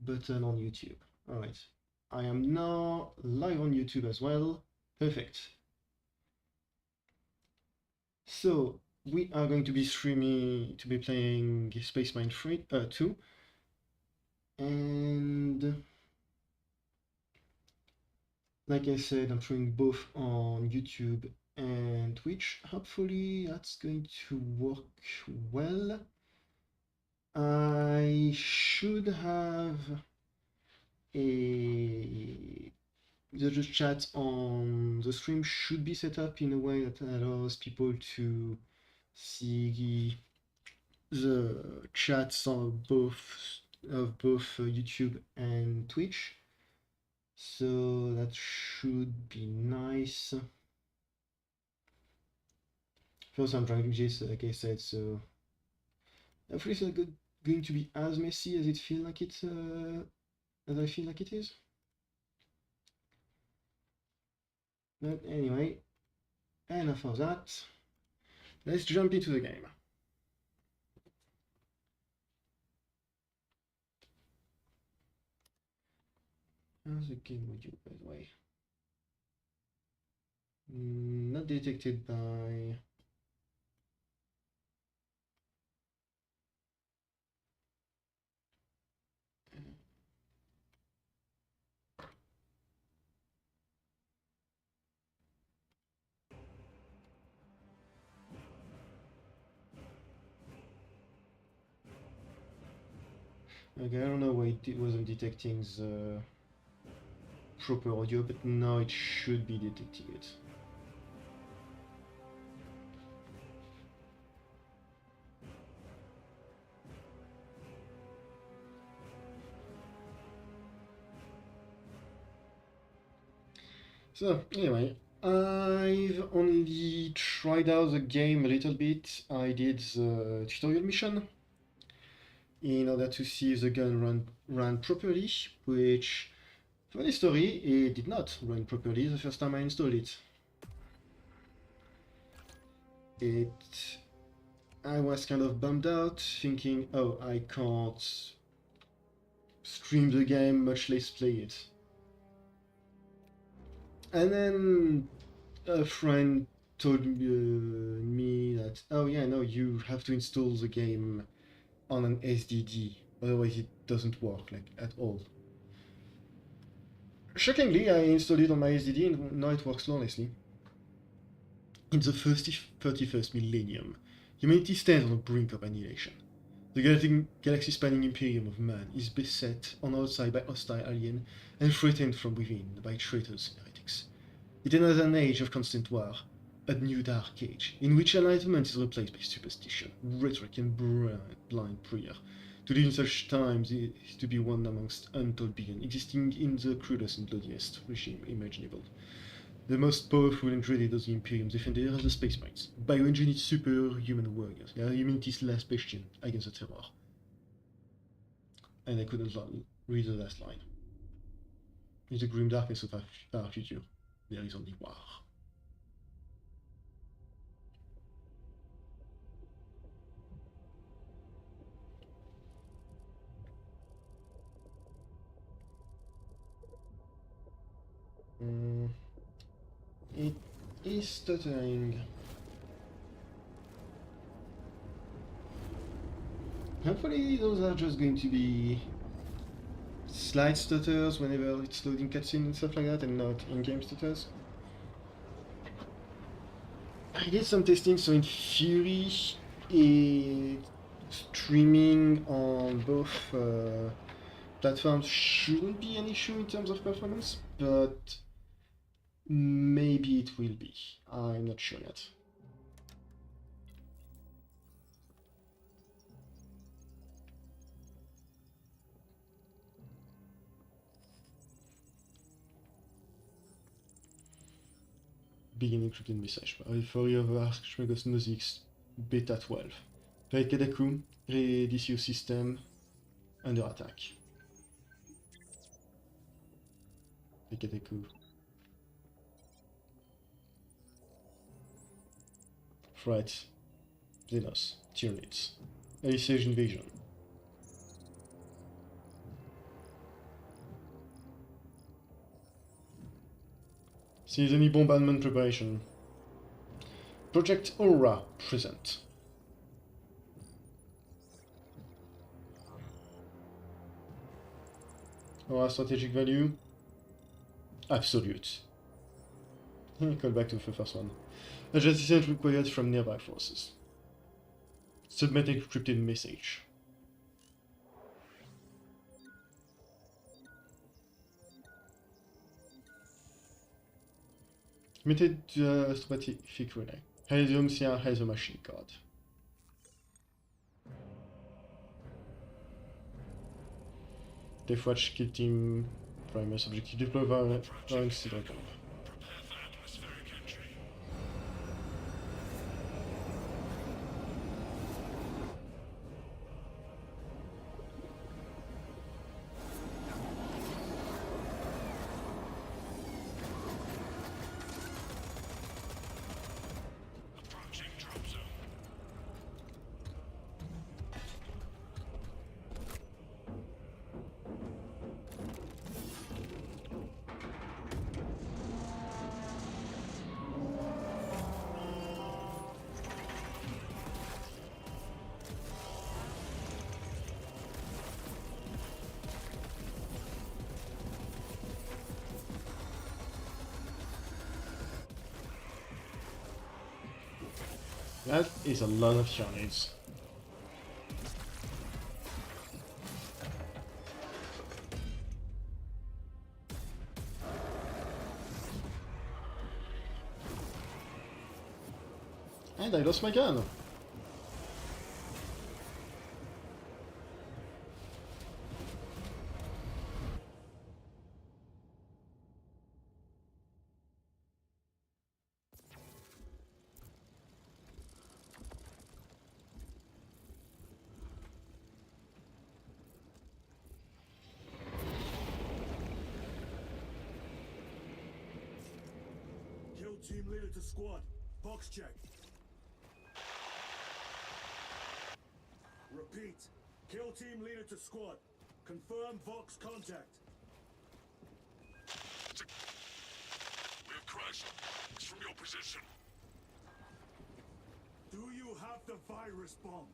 button on YouTube. Alright, I am now live on YouTube as well. Perfect. So, we are going to be playing Space Mine 2. And like I said, I'm trying both on YouTube and Twitch. Hopefully that's going to work well. I should have the chat on the stream should be set up in a way that allows people to see the chats on both YouTube and Twitch. So that should be nice. First, I'm trying this, like I said, so hopefully it's not going to be as messy as I feel like it is. But anyway, enough of that. Let's jump into the game. How's the game module, by the way? Not detected by... Okay, I don't know why it wasn't detecting the proper audio, but now it should be detecting it. So, anyway, I've only tried out the game a little bit. I did the tutorial mission in order to see if the gun ran properly, which, funny story, it did not run properly the first time I installed it. I was kind of bummed out, thinking, oh, I can't stream the game, much less play it. And then a friend told me that, oh yeah, no, you have to install the game on an SDD, otherwise it doesn't work, like, at all. Shockingly, I installed it on my SDD and now it works flawlessly. In the 31st millennium, humanity stands on the brink of annihilation. The galaxy-spanning Imperium of man is beset on outside by hostile alien and threatened from within by traitors and heretics. It enters an age of constant war, a new dark age, in which enlightenment is replaced by superstition, rhetoric, and blind prayer. To live in such times is to be one amongst untold billion, existing in the crudest and bloodiest regime imaginable. The most powerful and dreaded of the Imperium's defenders are the Space Marines, bioengineered superhuman warriors. They are humanity's last bastion against the terror. And I couldn't read the last line. In the grim darkness of our future, there is only war. It is stuttering. Hopefully those are just going to be slight stutters whenever it's loading cutscenes and stuff like that, and not in-game stutters. I did some testing, so in theory, streaming on both platforms shouldn't be an issue in terms of performance, but maybe it will be. I'm not sure yet. Begin encrypted message. Archmagos Nosix Beta 12. Kadaku, Recidious System under attack. Kadaku. Threat. Xenos. Tyranids. Early Sage Invasion. See any bombardment preparation. Project Aura present. Aura strategic value. Absolute. Call back to the first one. A Justice required from nearby forces. Submit encrypted message. Committed strategic relay. Helsium Sia has a machine card. Deathwatch kill team Primus objective deploy Graian Incident. That is a lot of tyrannids. And I lost my gun. Team leader to squad. Box check. Repeat. Kill team leader to squad. Confirm Vox contact. We have crashed. It's from your position. Do you have the virus bomb?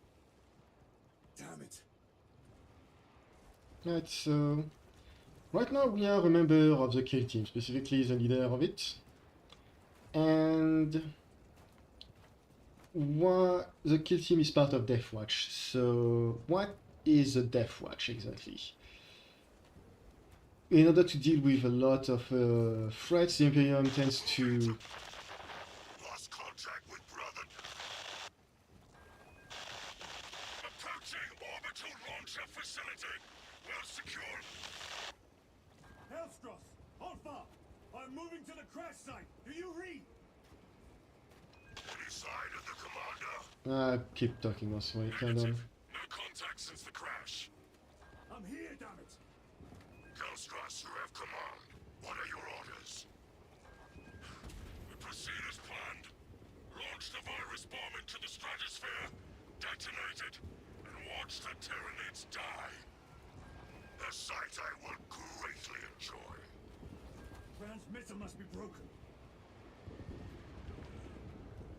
Damn it. Right, so right now we are a member of the kill team, specifically the leader of it. And the kill team is part of Deathwatch. So what is a Deathwatch exactly? In order to deal with a lot of threats, the Imperium tends to Lost contact with brother. Approaching orbital launcher facility. Well secured. Hellstross, Alpha! I'm moving to the crash site. Do you read? Any sign of the commander? keep talking once we can. No contact since the crash. I'm here, damn it! Hellstross, you have command. What are your orders? We proceed as planned. Launch the virus bomb into the stratosphere, detonate it, and watch the Tyranids die. A sight I will greatly enjoy. Transmitter must be broken.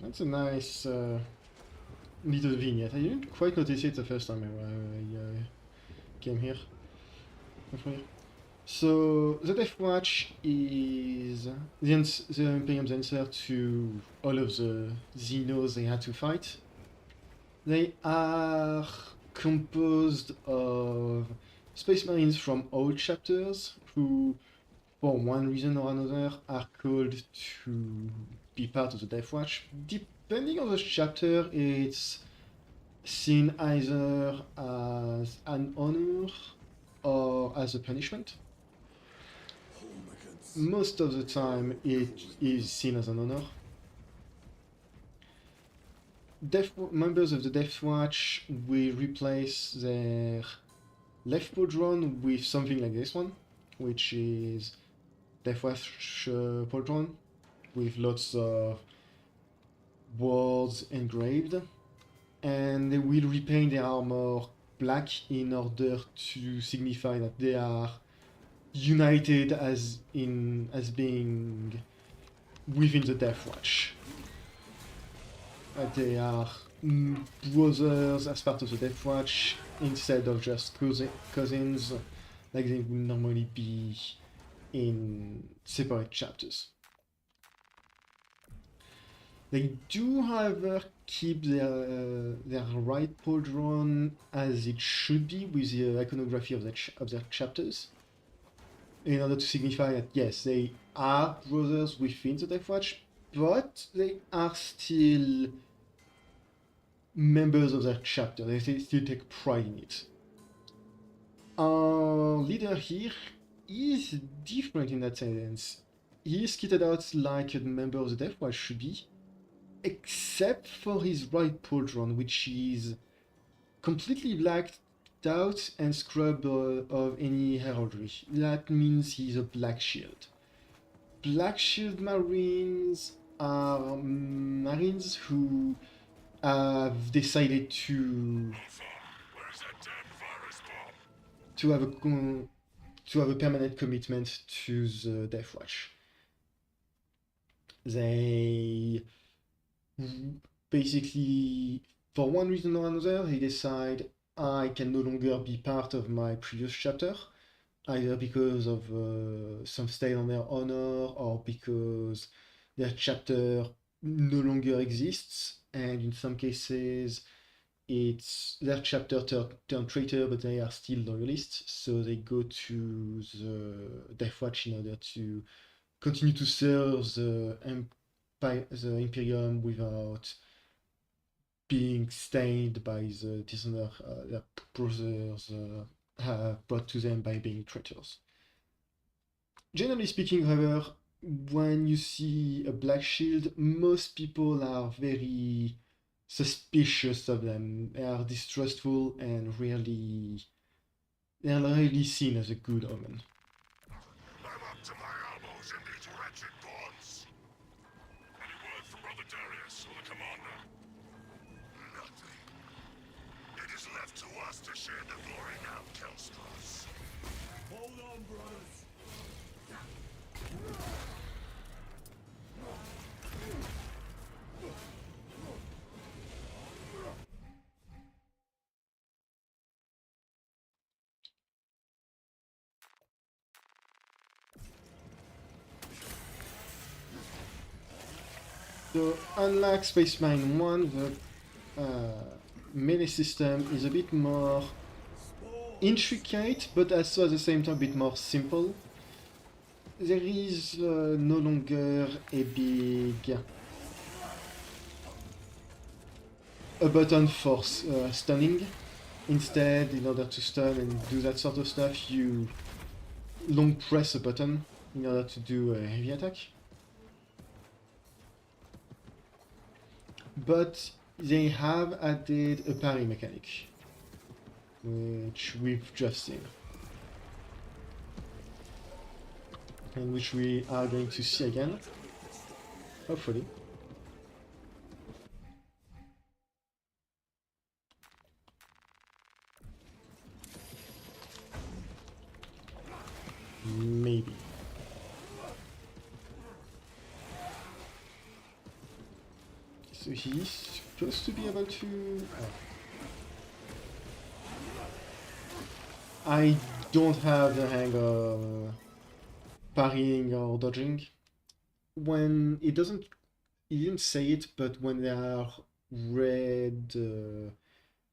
That's a nice little vignette. I didn't quite notice it the first time I came here. So the Deathwatch is the Imperium's answer to all of the xenos they had to fight. They are composed of Space Marines from all chapters who, for one reason or another, are called to be part of the Deathwatch. Depending on the chapter, it's seen either as an honor or as a punishment. Most of the time, it is seen as an honor. Members of the Deathwatch will replace their left pauldron with something like this one, which is Deathwatch pauldron with lots of words engraved, and they will repaint their armor black in order to signify that they are united as being within the Deathwatch. They are brothers as part of the Deathwatch instead of just cousins like they would normally be in separate chapters. They do, however, keep their right pauldron as it should be with the iconography of their chapters, in order to signify that yes, they are brothers within the Deathwatch, but they are still members of their chapter. They still take pride in it. Our leader here is different in that sense. He is kitted out like a member of the Deathwatch should be, except for his right pauldron, which is completely blacked out and scrubbed of any heraldry. That means he's a Black Shield. Black Shield Marines are Marines who have decided to have a permanent commitment to the Deathwatch. They basically, for one reason or another, they decide I can no longer be part of my previous chapter, either because of some stain on their honor or because their chapter no longer exists, and in some cases it's their chapter turned traitor, but they are still loyalists, so they go to the Deathwatch in order to continue to serve the Imperium without being stained by the dishonor their brothers have brought to them by being traitors. Generally speaking, however, when you see a Black Shield, most people are very suspicious of them. They are distrustful and they are rarely seen as a good omen. I'm up to my elbows in these wretched bonds. Any word from Brother Darius or the commander? Nothing. It is left to us to share the glory now, Kelstros. Hold on, brothers. So, unlike Space Marine 1, the melee system is a bit more intricate, but also at the same time a bit more simple. There is no longer a button for stunning. Instead, in order to stun and do that sort of stuff, you long press a button in order to do a heavy attack. But they have added a parry mechanic, which we've just seen, and which we are going to see again, hopefully. Maybe. So he's supposed to be able to... I don't have the hang of parrying or dodging. When it doesn't... He didn't say it, but when there are red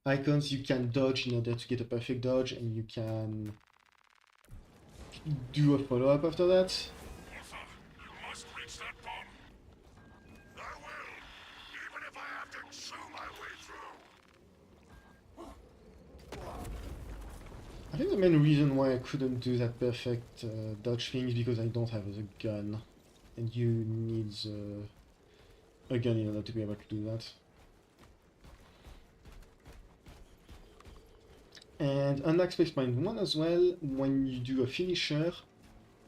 icons, you can dodge in order to get a perfect dodge, and you can do a follow-up after that. You must reach that bomb. I will, even if I have to chew my way through. I think the main reason why I couldn't do that perfect dodge thing is because I don't have a gun, and you need a gun in order to be able to do that. And unlike Space Marine 1 as well, when you do a finisher,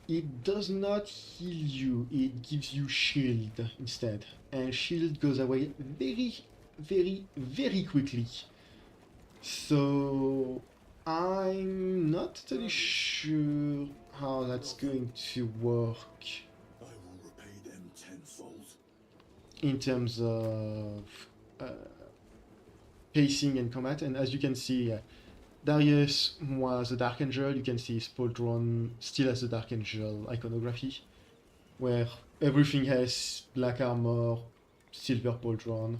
it does not heal you, it gives you shield instead. And shield goes away very, very, very quickly. So I'm not totally sure how that's going to work. I will repay them tenfold. in terms of pacing and combat. And as you can see, Darius was a Dark Angel. You can see his pauldron still has the Dark Angel iconography, where everything has black armor, silver pauldron.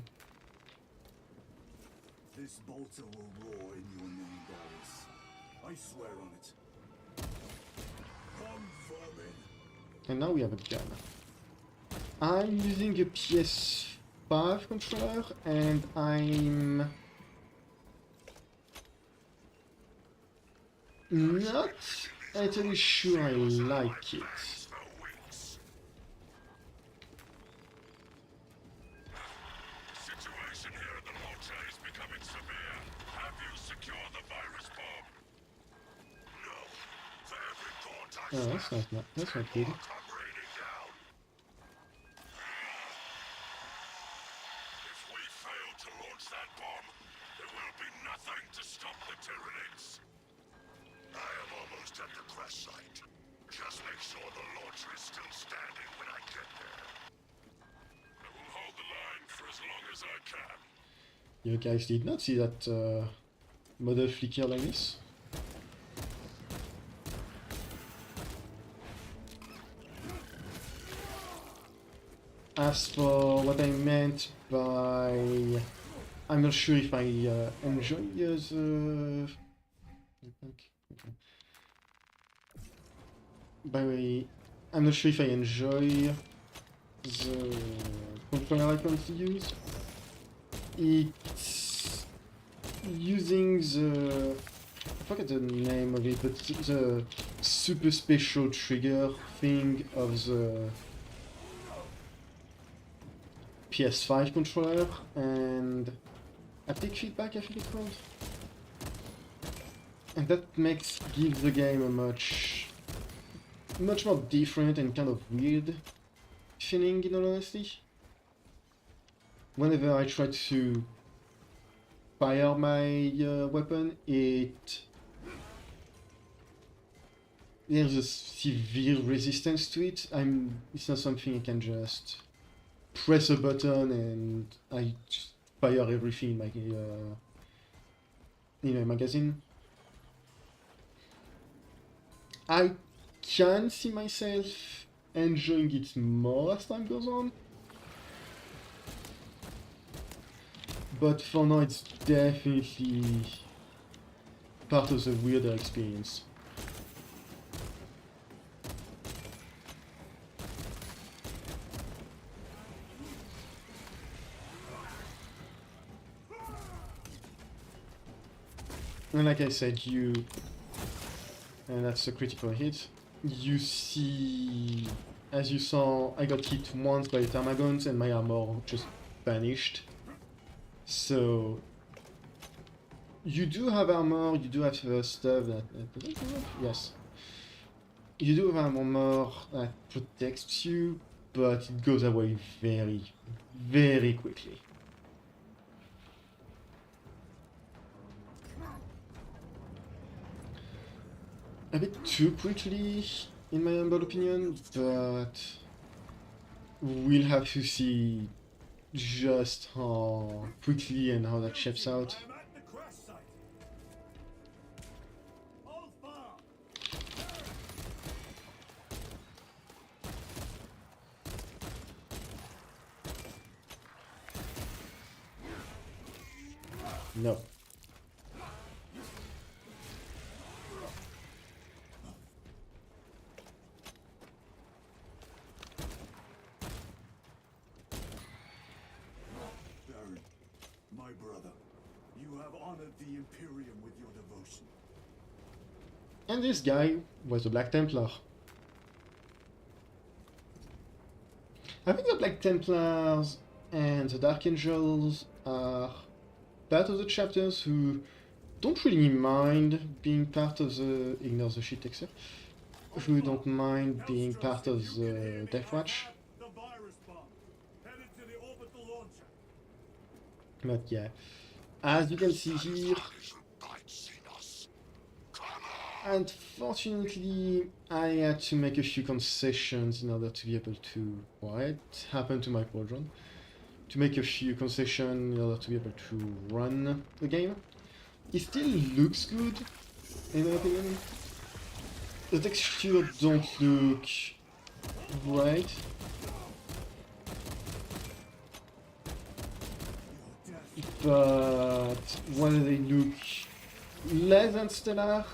This bolter will roar in your name, Darius. I swear on it. Come, vermin. And now we have a gun. I'm using a PS5 controller, and I'm not entirely sure I like it. Situation here at the Lodge is becoming severe. Have you secured the virus bomb? No. For every thought I Oh, that's not good. come raining down. If we fail to launch that bomb, there will be nothing to stop the Tyranids. I am almost at the crash site. Just make sure the launcher is still standing when I get there. I will hold the line for as long as I can. You guys did not see that model flicker like this? As for what I meant by... I'm not sure if I enjoy the... By the way, I'm not sure if I enjoy the controller icons to use. It's using the... I forget the name of it, but the super special trigger thing of the PS5 controller and haptic feedback, I think it's called. And that gives the game a much more different and kind of weird feeling, in all honesty. Whenever I try to fire my weapon, there's a severe resistance to it. It's not something I can just press a button and I just fire everything in my magazine. I can see myself enjoying it more as time goes on, but for now it's definitely part of the weirder experience. And like I said, and that's a critical hit. You see, as you saw, I got hit once by Termagants and my armor just vanished. So, you do have armor, you do have stuff that yes. You do have armor that protects you, but it goes away very, very quickly. A bit too quickly, in my humble opinion, but we'll have to see just how quickly and how that shapes out. I'm at the crash site. Hold fire. No. My brother, you have honored the Imperium with your devotion. And this guy was a Black Templar. I think the Black Templars and the Dark Angels are part of the chapters who don't really mind being part of the... Ignore the shit texture. Who don't mind being part of the Deathwatch. The virus bomb, headed to the orbital launcher. But yeah, as you can see here, unfortunately I had to make a few concessions in order to be able to... What happened to my pauldron? to make a few concessions in order to be able to run the game. It still looks good, in my opinion. The textures don't look right. But while they look less than stellar,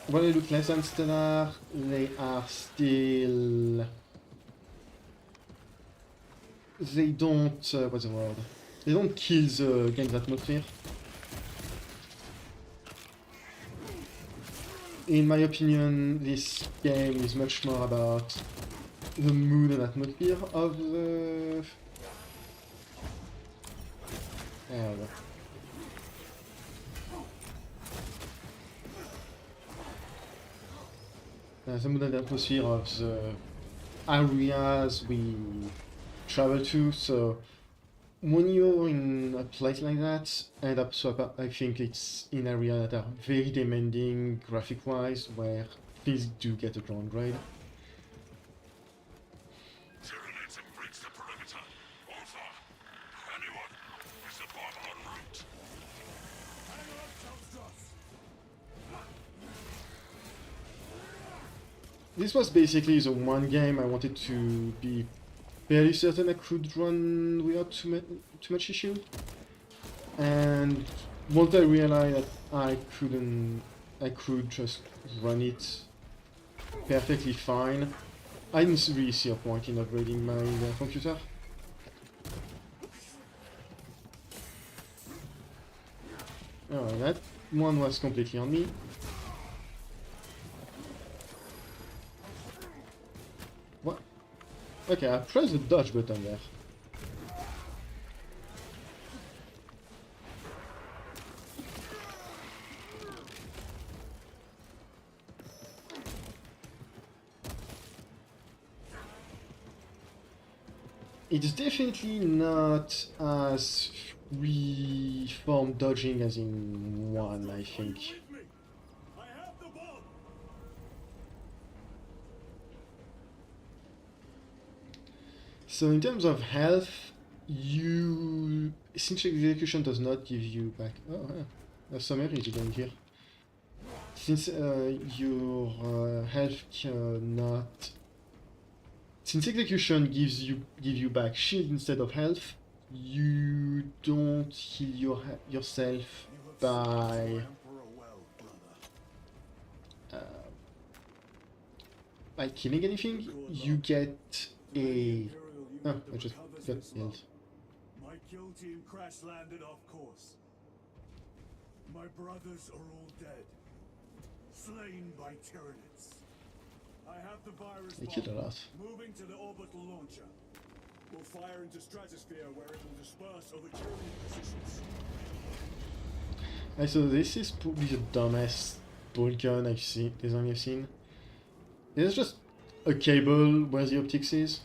while they look less than stellar, they are still... They don't... what's the word? They don't kill the game's atmosphere. In my opinion, this game is much more about the mood and atmosphere of the... the mood and atmosphere of the areas we travel to, so when you're in a place like that, and also I think it's in areas that are very demanding graphic-wise, where things do get a downgrade. Tyranids have breached the perimeter. Over. Anyone? Is the bomb en route? This was basically the one game I wanted to be fairly certain I could run without too much issue. And once I realized that I could just run it perfectly fine, I didn't really see a point in upgrading my computer. Alright, that one was completely on me. What? Okay, I pressed the dodge button there. It's definitely not as free-form dodging as in 1, I think. I have the bomb. So in terms of health, since execution does not give you back... Oh, there's some areas again here. Since your health cannot... Since execution gives you back shield instead of health, you don't heal yourself by killing anything. You get a... Oh, I just got healed. My kill team crash landed off course. My brothers are all dead, slain by tyrannids. I have the virus They killed a lot. moving to the orbital launcher. We'll fire into stratosphere where it will disperse over Tyranid positions. So this is probably the dumbest bolt gun design I've seen. It's just a cable where the optics is.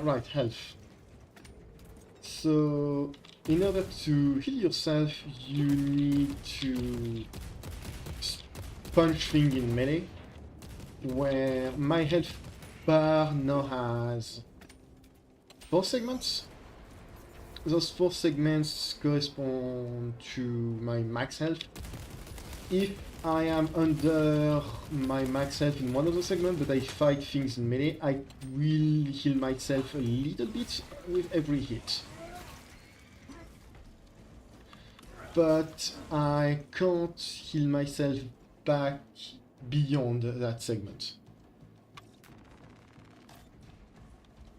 Right, health. So, in order to heal yourself, you need to punch things in melee, where my health bar now has 4 segments. Those 4 segments correspond to my max health. If I am under my max health in one of the segments, but I fight things in melee, I will heal myself a little bit with every hit. But I can't heal myself back beyond that segment.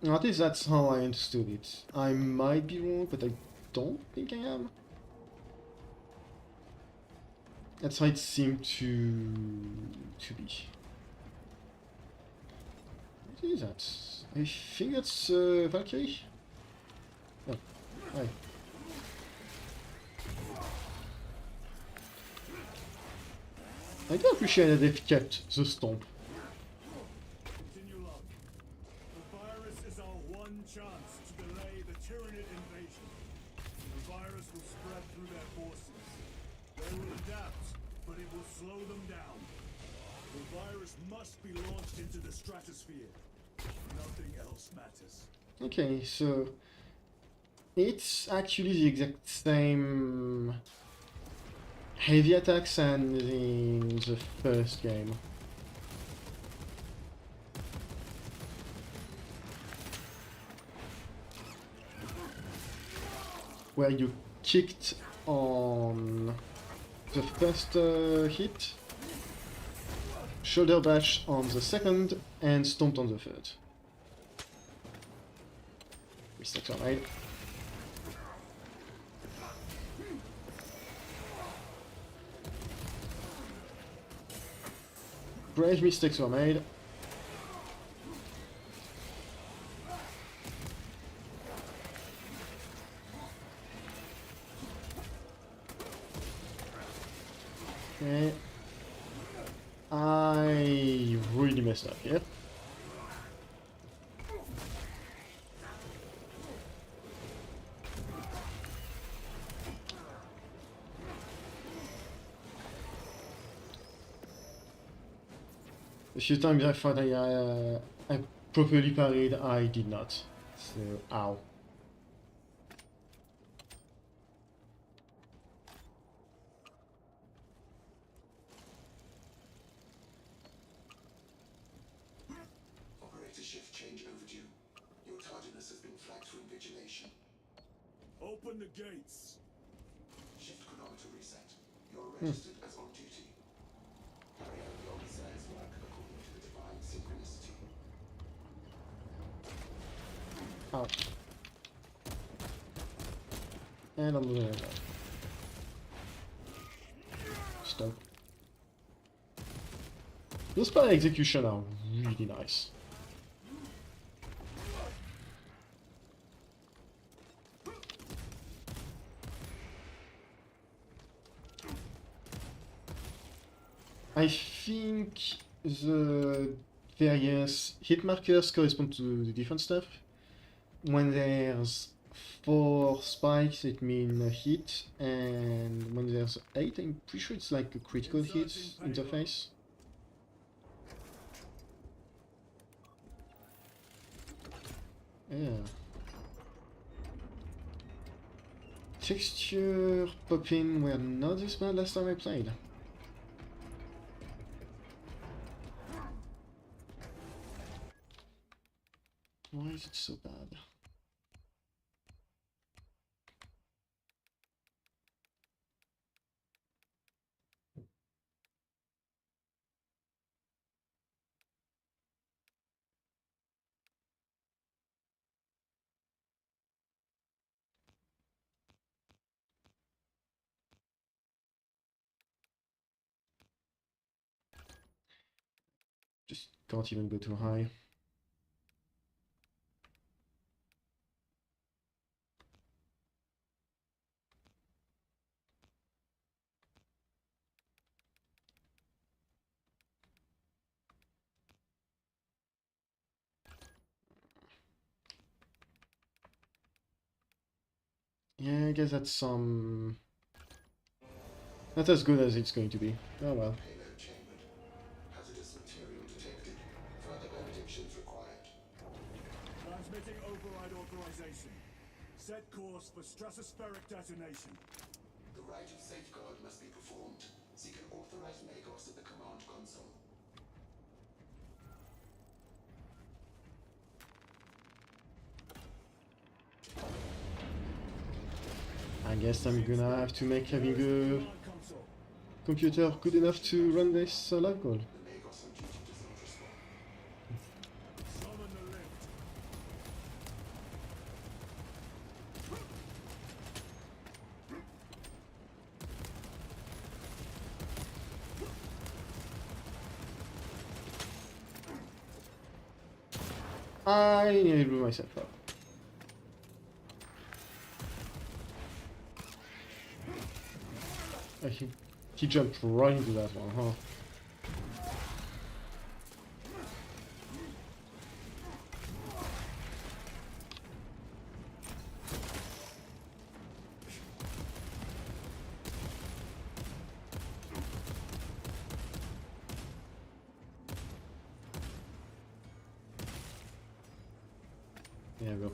At least that's how I understood it. I might be wrong, but I don't think I am. That's how it seemed to be. What is that? I think that's Valkyrie? Oh, hi. I do appreciate that they've kept the stomp. Continue log. them down. The virus must be launched into the stratosphere. Nothing else matters. Okay, so it's actually the exact same heavy attacks and in the first game. Where you kicked on the first hit, shoulder bash on the second, and stomped on the third. Mistakes are made. Brave mistakes were made. Okay. I really messed up here. A few times I thought I properly parried, I did not. So, ow. Operator shift change overdue. Your tardiness has been flagged for invigilation. Open the gates. Shift chronometer reset. You're registered as on duty. Carry out your reserve's work according to the divine synchronicity. Ow. And I'm moving it. Stop. Those spell execution are really nice. I think the various hit markers correspond to the different stuff. When there's 4 spikes, it means a hit, and when there's 8, I'm pretty sure it's like a critical hit interface. Yeah. Texture popping were not this bad last time I played. Why is it so bad? Just can't even go too high. Yeah, I guess that's not as good as it's going to be. Oh well. Payload chambered. Hazardous material detected. Further benedictions required. Transmitting override authorization. Set course for stratospheric detonation. The rite of safeguard must be performed. Seek an authorized Magos at the command console. I guess I'm gonna have to make having a Command console. computer good enough to run this live call. The Magos on duty does not respond. Summon the lift. I nearly blew myself up. He jumped right into that one, huh? There we go.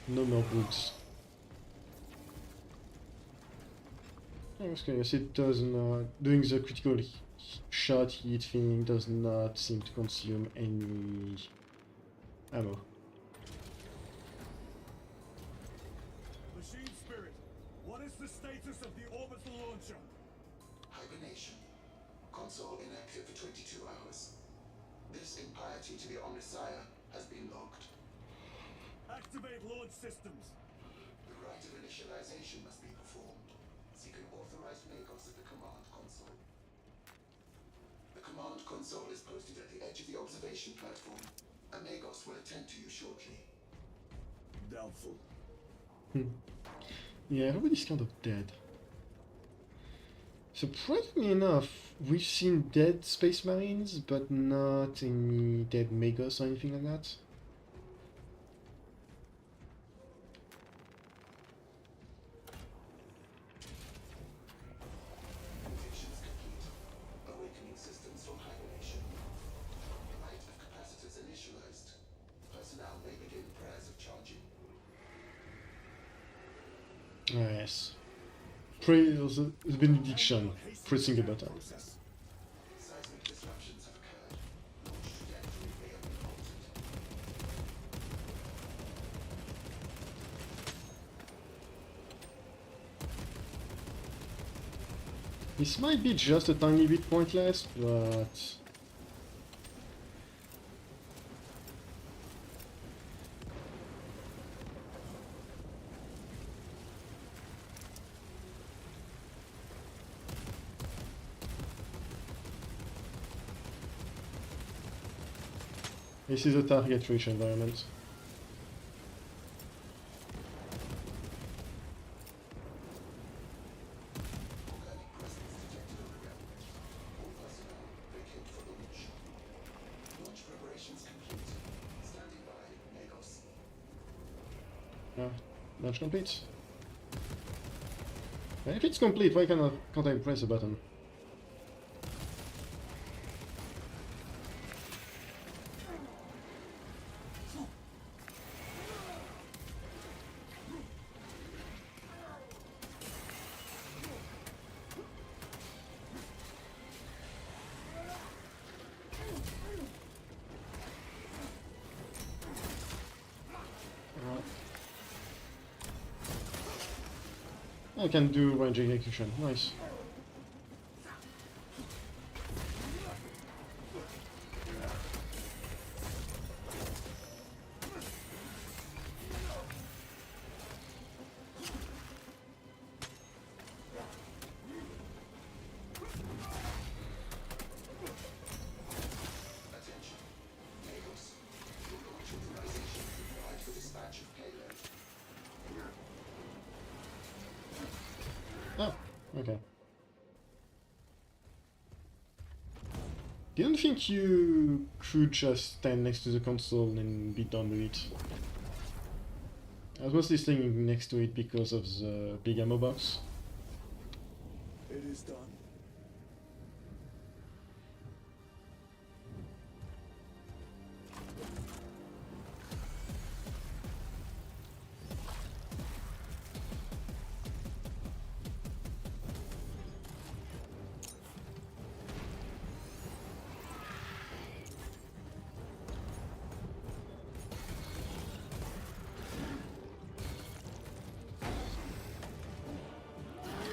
No more bugs. Okay, yes, it does not. Doing the critical shot hit thing does not seem to consume any ammo. Machine Spirit, what is the status of the orbital launcher? Hibernation. Console inactive for 22 hours. This impiety to the Omnisire has been logged. Activate launch systems. The rite of initialization must be performed. Seek an authorized Magos at the command console. The command console is posted at the edge of the observation platform. A Magos will attend to you shortly. Doubtful. Yeah, everybody's kind of dead. Surprisingly enough, we've seen dead Space Marines, but not any dead Magos or anything like that. Convictions complete. Awakening systems from hibernation. Rite of capacitors initialized. Personnel may begin prayers of charging. Ah, yes. Praise the benediction, pressing a button. Seismic disruptions have occurred. Launch trajectory may have been altered. This might be just a tiny bit pointless, but... This is a target-rich environment. Organic presence detected on the ground. All personnel vacate for launch. Launch preparations complete. Standing by, Magos. Launch complete. And if it's complete, why can't I press a button? I can do range execution. Nice. Attention. Magos. Your launch authorization is required for dispatch of payload. Oh, okay. Didn't think you could just stand next to the console and be done with it. I was mostly standing next to it because of the big ammo box. It is done.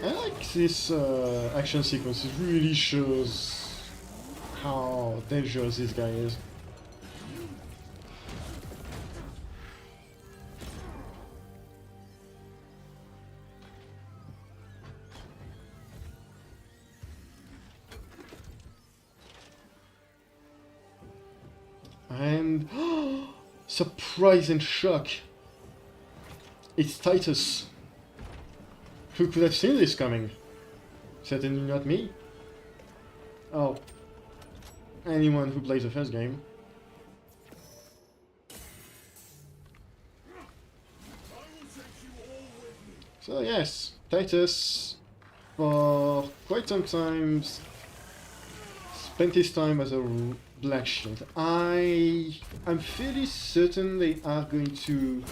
I like this action sequence. It really shows how dangerous this guy is. And surprise and shock! It's Titus. Who could have seen this coming? Certainly not me. Oh, anyone who plays the first game. So yes, Titus, for quite some time, spent his time as a Black Shield. I'm fairly certain they are going to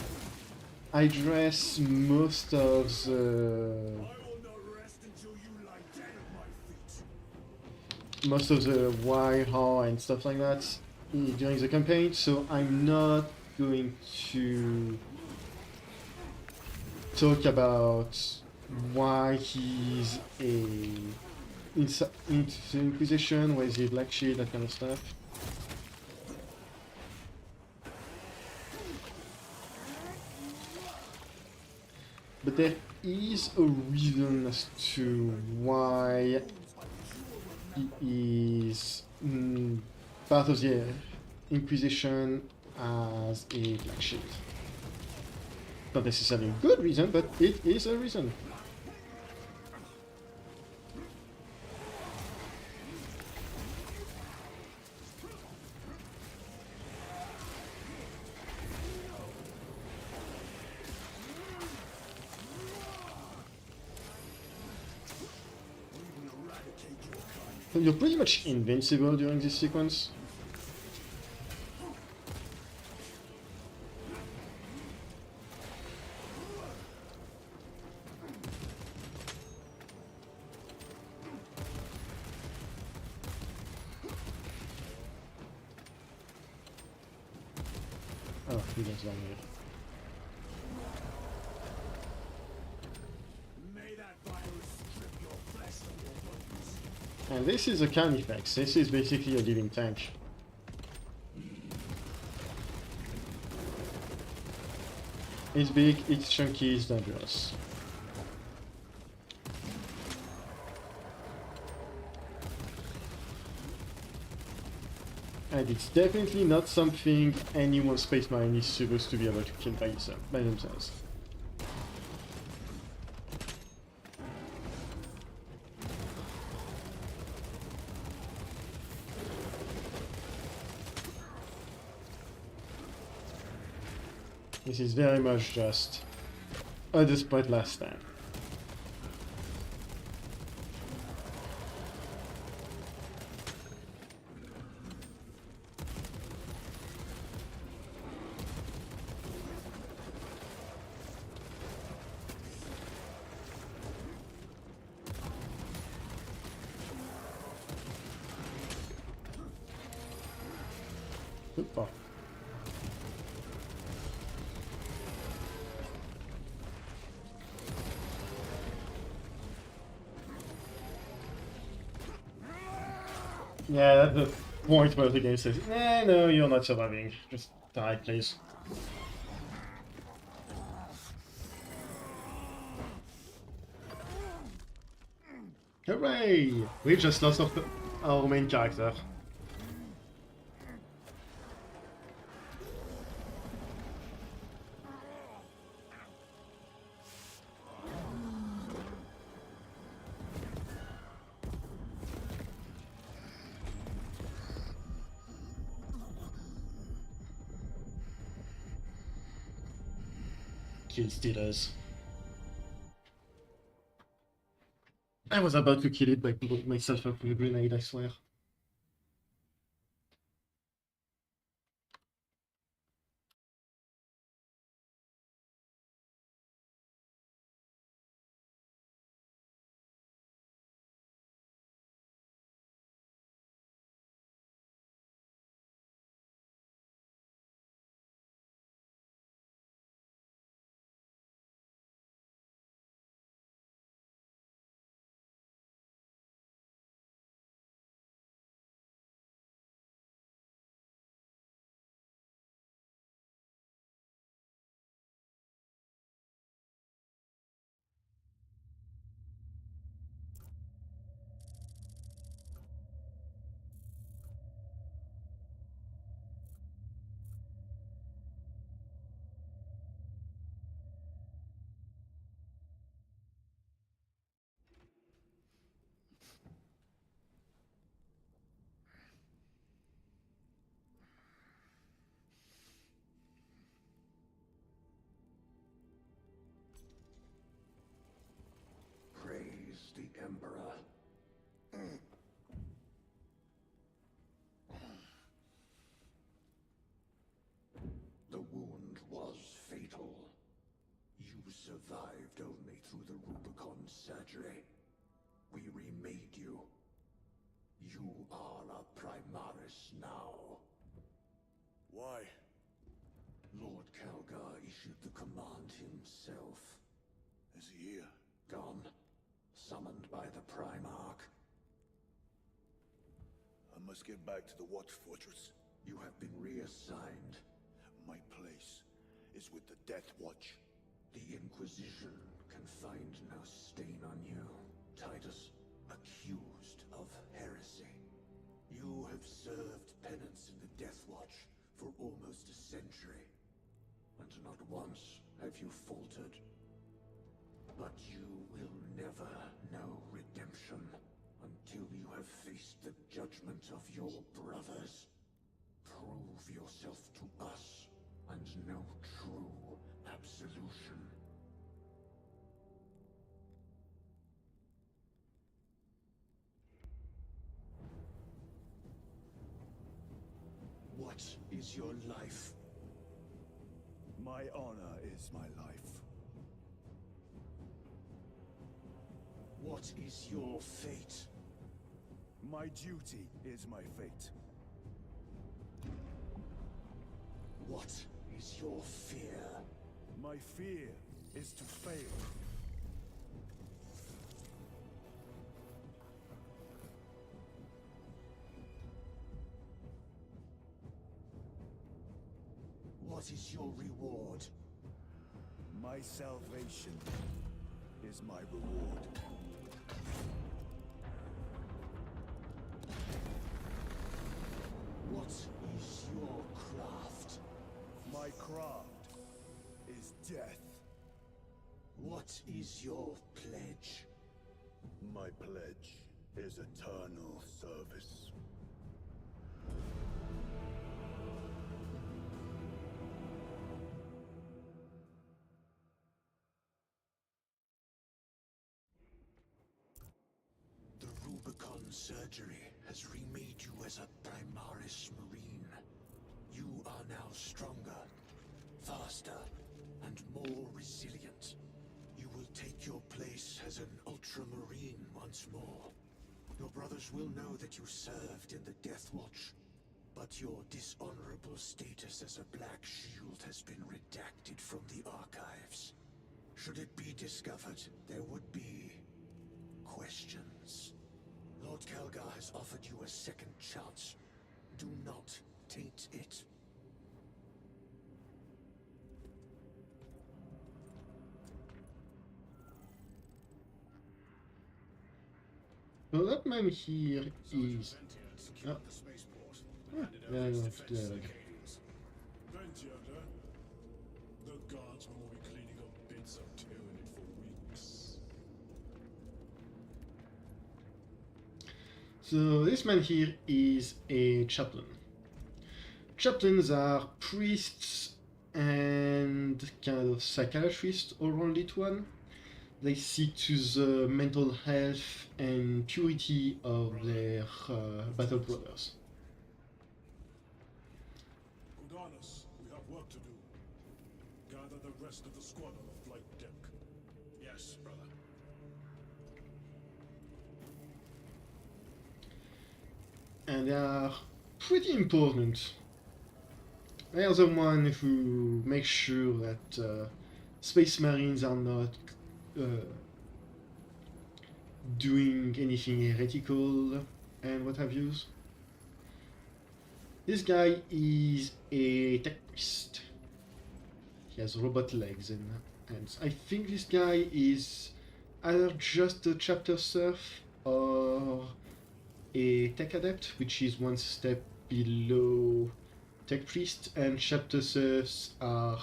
address most of the I will not rest until you lie dead at my feet. most of the wire and stuff like that during the campaign, so I'm not going to talk about why he's into the Inquisition, why is he a Black Shield, that kind of stuff. But there is a reason as to why he is part of the Inquisition as a Black Shield. Not necessarily a good reason, but it is a reason. You're pretty much invincible during this sequence. Oh, he gets down here. May that virus strip your flesh from your bones. And this is a Carnifex. This is basically a living tank. It's big, it's chunky, it's dangerous. And it's definitely not something any one Space Marine is supposed to be able to kill by themselves. This is very much just a desperate last stand. Super. Yeah, that's the point where the game says, no, you're not surviving. Just die, please. Hooray! We just lost our main character. Kill stealers. I was about to kill it by blowing myself up with a grenade, I swear. surgery. We remade you. You are a Primaris now. Why? Lord Calgar issued the command himself. Is he here? Gone. Summoned by the Primarch. I must get back to the Watch Fortress. You have been reassigned. My place is with the Deathwatch. The Inquisition can find no stain on you. Titus, accused of heresy. You have served penance in the Deathwatch for almost a century. And not once have you faltered. But you will never know redemption until you have faced the judgment of your brothers. Prove yourself to us and know true absolution. What is your life? My honor is my life. What is your fate? My duty is my fate. What is your fear? My fear is to fail. What is your reward? My salvation is my reward. What is your craft? My craft is death. What is your pledge? My pledge is eternal service. The Rubicon surgery has remade you as a Primaris Marine. You are now stronger, faster, and more resilient. You will take your place as an Ultramarine once more. Your brothers will know that you served in the Deathwatch, but your dishonorable status as a Black Shield has been redacted from the archives. Should it be discovered, there would be questions. Lord Calgar has offered you a second chance. Do not taint it. So that man here is... Oh. Yeah, no, yeah, like... Ventiator. The guards will be cleaning up bits of tyranid for weeks. So this man here is a chaplain. Chaplains are priests and kind of psychiatrists all rounded one. They see to the mental health and purity of their battle brothers. Udanis, we have work to do. Gather the rest of the squad on the flight deck. Yes, brother. And they are pretty important. They are the one who make sure that Space Marines are not doing anything heretical and what have you. This guy is a tech priest. He has robot legs and hands. I think this guy is either just a chapter serf or a tech adept, which is one step below tech priest, and chapter serfs are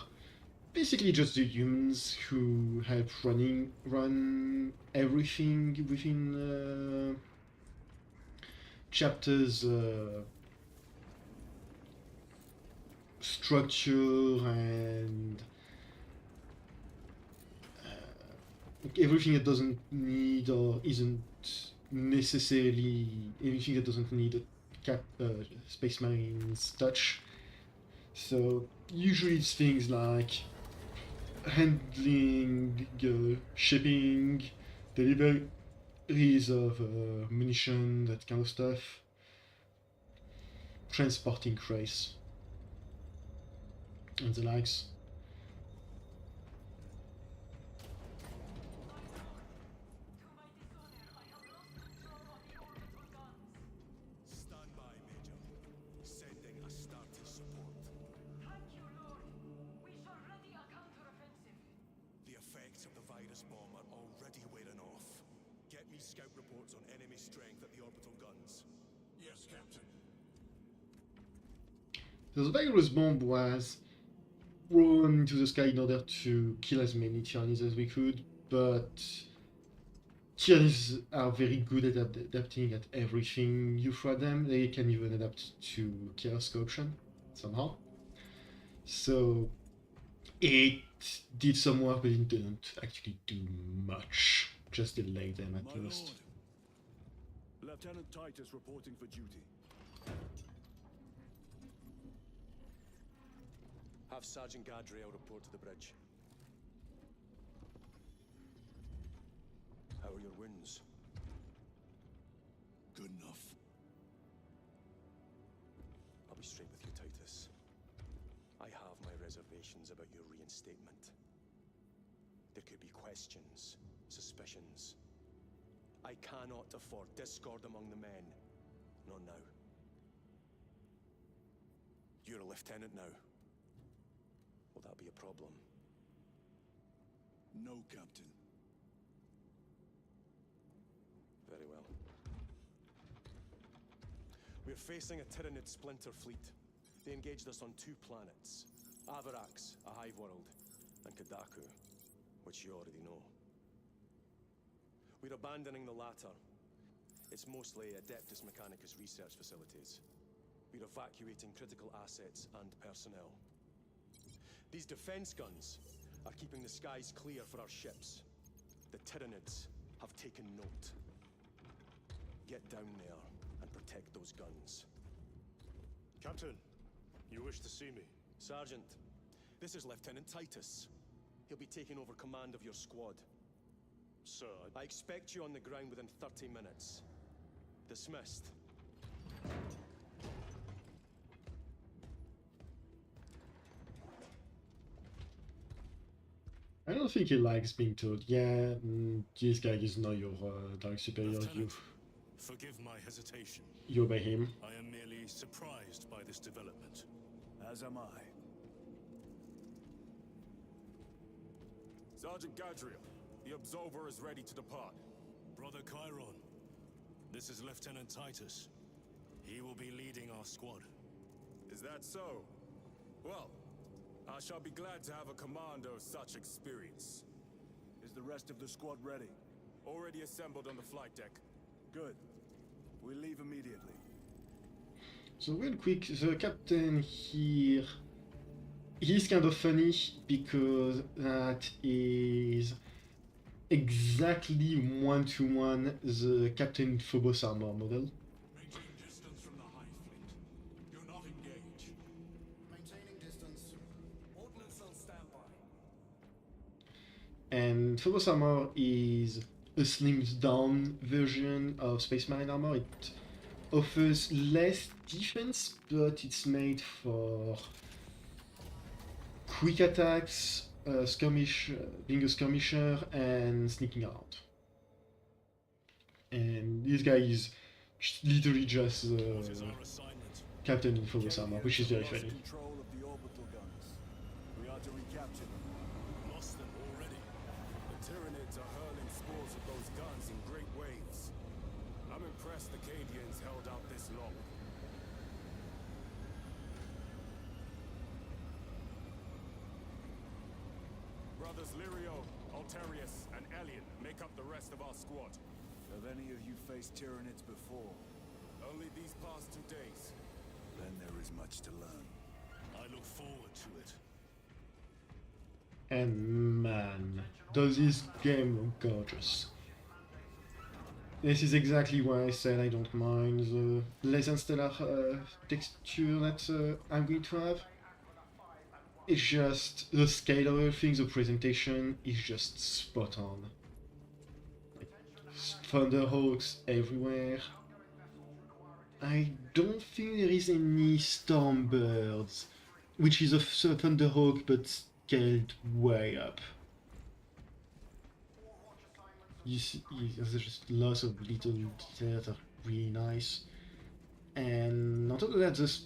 basically just the humans who help run everything within chapters structure and everything that doesn't need or isn't necessarily anything that doesn't need a Space Marines touch. So usually it's things like handling shipping, deliveries of munition, that kind of stuff, transporting crates, and the likes. Stand by, Major. Sending Astartes support. Thank you, Lord. We shall ready a counter-offensive. The effects of the virus bomb are already wearing off. Get me scout reports on enemy strength at the orbital guns. Yes, Captain. The virus bomb was thrown into the sky in order to kill as many tyrannids as we could, but tyrannids are very good at adapting at everything you throw at them. They can even adapt to chaos corruption somehow. So it did some work, but it didn't actually do much. Just delay them at most. Lieutenant Titus reporting for duty. Have Sergeant Gadriel report to the bridge. How are your wounds? Good enough. I'll be straight with you, Titus. I have my reservations about your reinstatement. There could be questions, suspicions. I cannot afford discord among the men. Not now. You're a lieutenant now. Will that be a problem? No, Captain. Very well. We're facing a Tyranid splinter fleet. They engaged us on 2 planets. Avarax, a hive world, and Kadaku, which you already know. We're abandoning the latter. It's mostly Adeptus Mechanicus research facilities. We're evacuating critical assets and personnel. These defense guns are keeping the skies clear for our ships. The Tyranids have taken note. Get down there and protect those guns. Captain, you wish to see me? Sergeant, this is Lieutenant Titus. He'll be taking over command of your squad. Sir, I expect you on the ground within 30 minutes. Dismissed. I don't think he likes being told, yeah, this guy is not your direct superior, Lieutenant, forgive my hesitation. you obey him. I am merely surprised by this development. As am I. Sergeant Gadriel, the Absolver is ready to depart. Brother Chiron, this is Lieutenant Titus. He will be leading our squad. Is that so? Well, I shall be glad to have a commander of such experience. Is the rest of the squad ready? Already assembled on the flight deck. Good. We leave immediately. So real quick, the captain here, he's kind of funny because that is exactly one-to-one the Captain Phobos armor model. Maintain distance from the Hive Fleet. Do not engage. Maintaining distance. Ordnance on standby. And Phobos armor is a slimmed down version of Space Marine armor. It offers less defense, but it's made for quick attacks, skirmish, being a skirmisher, and sneaking around. And this guy is literally just What the is our assignment? captain in Phobos armor, which is very Lost funny. control of the orbital guns. We are to recapture them. Lost them already. The Tyranids are hurling spores at those guns in great waves. I'm impressed the Cadians held out this long. Brothers Lirio, Altarius, and Elian make up the rest of our squad. Have any of you faced Tyranids before? Only these past 2 days. Then there is much to learn. I look forward to it. And man, does this game look gorgeous. This is exactly why I said I don't mind the less than stellar texture that I'm going to have. It's just the scale of everything, the presentation is just spot on. Like, Thunderhawks everywhere. I don't think there is any Stormbirds, which is a Thunderhawk but scaled way up. You see, there's just lots of little details that are really nice. And on top of that, this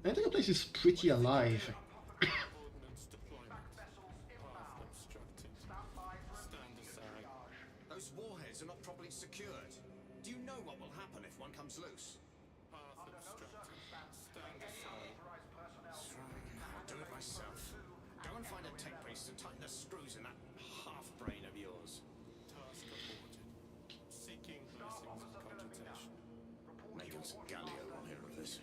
entire place is pretty alive. Ordnance deployment. Path obstructed. Stand aside. Those warheads are not properly secured. Do you know what will happen if one comes loose? Path obstructed. Stand aside. I'll do it myself. Go and find a tech priest to tighten the screws in that half-brain of yours. Task aborted. Seeking blessings and cogitation. Magnus Gallio will hear of this.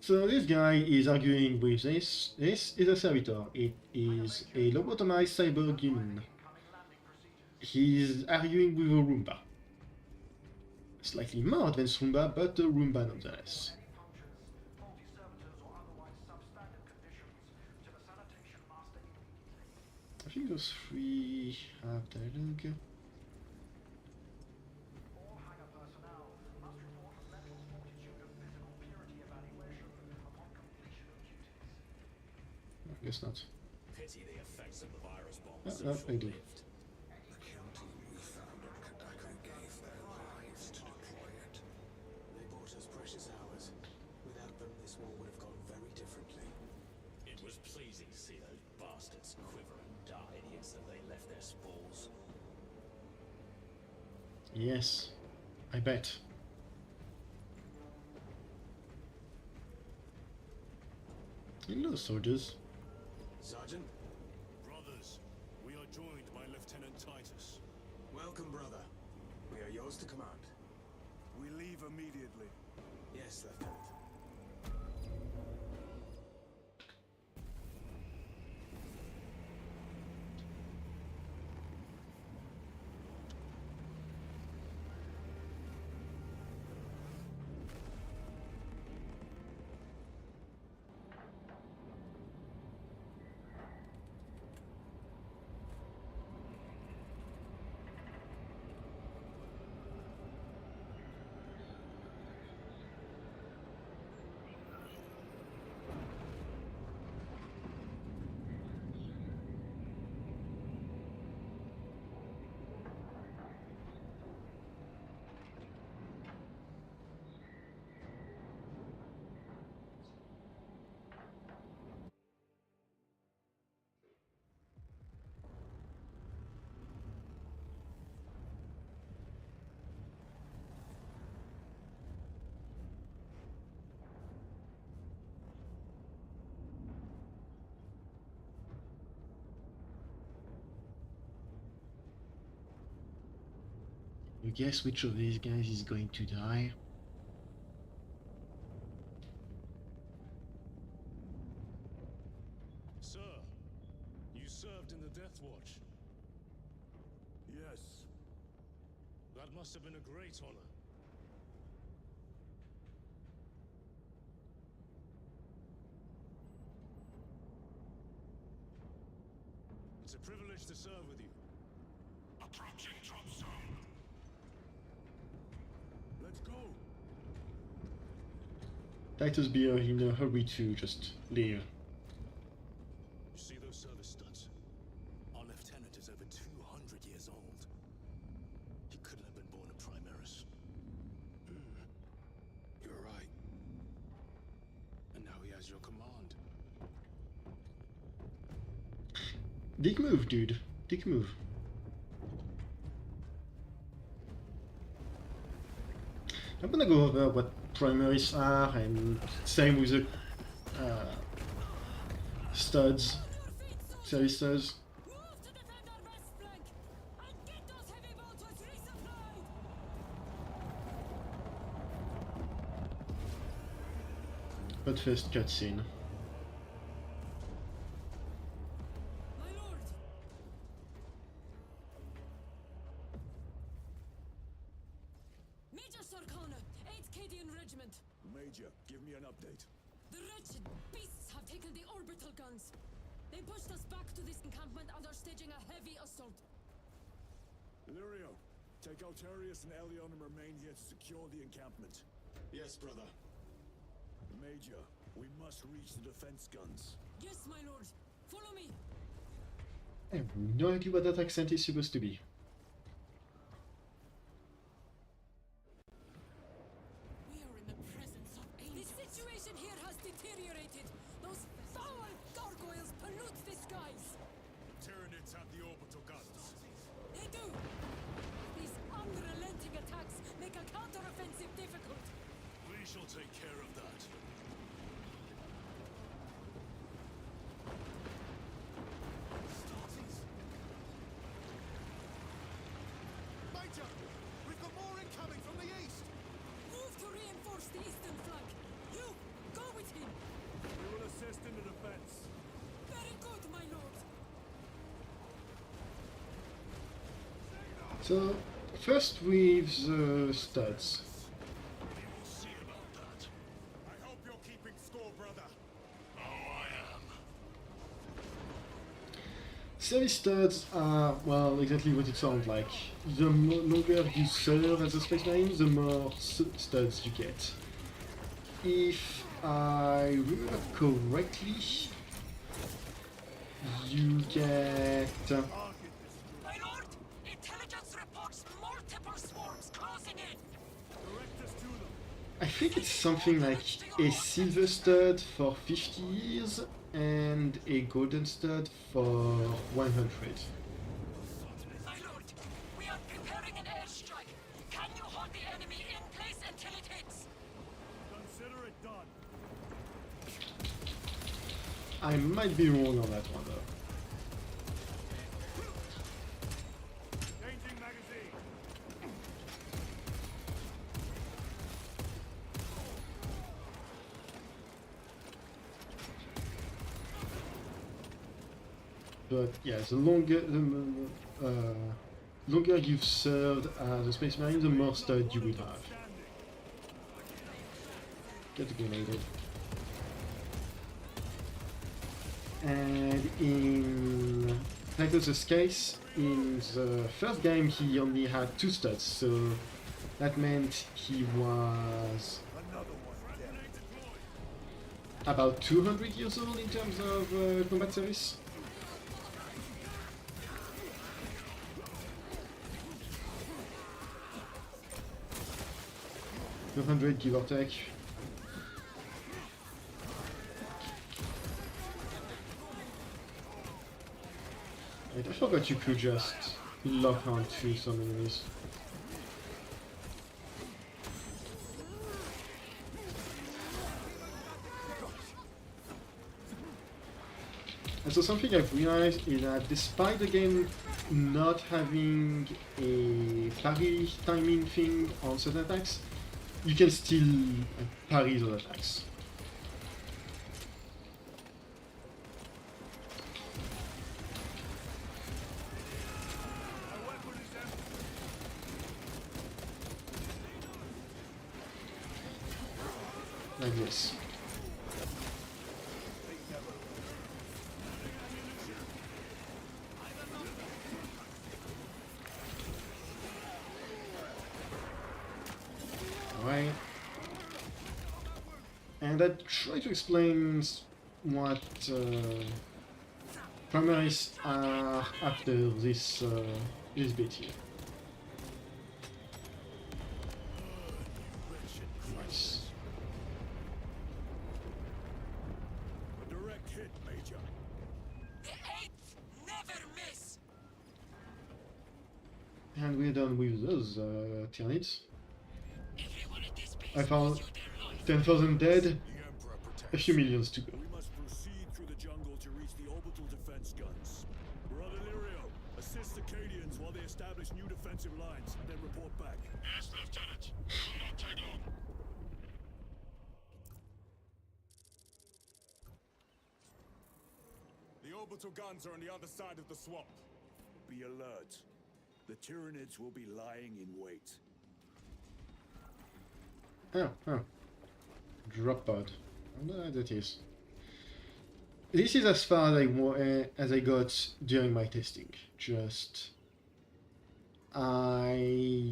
So this guy is arguing with this. This is a servitor. It is a lobotomized cyborg human. He's arguing with a Roomba. Slightly more advanced Roomba, but a Roomba nonetheless. I think those three have dialogue. I guess not. Pity the effects of the virus bomb. No, I do. The county we found on Kadako gave their lives to deploy it. They bought us precious hours. Without them, this war would have gone very differently. It was pleasing to see those bastards quiver and die the instant they left their spores. Yes, I bet. Hello, soldiers. Sergeant, Brothers, we are joined by Lieutenant Titus. welcome, brother. We are yours to command. We leave immediately. Yes, Lieutenant. You guess which of these guys is going to die? Sir, you served in the Deathwatch. Yes. That must have been a great honor. It's a privilege to serve with you. Approaching drop zone. Let's go. Titus be in a hurry to just leave. You see those service studs? Our lieutenant is over 200 years old. He couldn't have been born a Primaris. You're right. And now he has your command. Dick move, dude. Dick move. I'm gonna go over what primaries are, and same with the studs, service studs. Move to defend our west flank and get those heavy bolters resupplied. But first, cutscene. My lord, Major Sarkana, 8th Cadian Regiment. Major, give me an update. The wretched beasts have taken the orbital guns. They pushed us back to this encampment and are staging a heavy assault. Lirio, Take Altarius and Elion and remain here to secure the encampment. Yes, brother. Major, we must reach the defense guns. Yes, my lord. Follow me. I have no idea what that accent is supposed to be. We are in the presence of aliens. The situation here has deteriorated. Those foul gargoyles pollute the skies. Tyranids have the orbital guns. They do. These unrelenting attacks make a counteroffensive difficult. We shall take care of that. Major! We've got more incoming from the east! Move to reinforce the eastern flank. You, go with him. We will assist in the defense. Very good, my lord. So, first with the studs. We will see about that. I hope you're keeping score, brother. Oh, I am. Service studs are, well, exactly what it sounds like. The longer you serve as a Space Marine, the more studs you get. If I remember correctly, you get... My lord, intelligence reports multiple swarms closing in. Direct us to them. I think it's something like a silver stud for 50 years and a golden stud for 100. My lord, we are preparing an airstrike. Can you hold the enemy in place until it hits? Consider it done. I might be wrong on that one though. Changing magazine. But yeah, the longer you've served as a Space Marine, the more stud you would have. Get the grenade. And in Titus' case, in the first game he only had 2 studs, so that meant he was about 200 years old in terms of combat service. 200, give or take. Wait, I forgot you could just lock onto some enemies. And so something I've realized is that despite the game not having a parry timing thing on certain attacks, you can still parry those attacks. Like this. Alright. And I try to explain what primaries are after this this bit here. Nice. A direct hit, Major. The eighth never miss. And we're done with those tyrannids. Everyone at this base I found owes you their life. 10,000 dead, The Emperor protects. a few millions to go. We must proceed through the jungle to reach the orbital defense guns. Brother Lirio, assist the Cadians while they establish new defensive lines, then report back. Yes, Lieutenant. Will not take long. The orbital guns are on the other side of the swamp. Be alert. The Tyranids will be lying in wait. Oh. Drop pod. I wonder how that is. This is as far as I got during my testing. Just I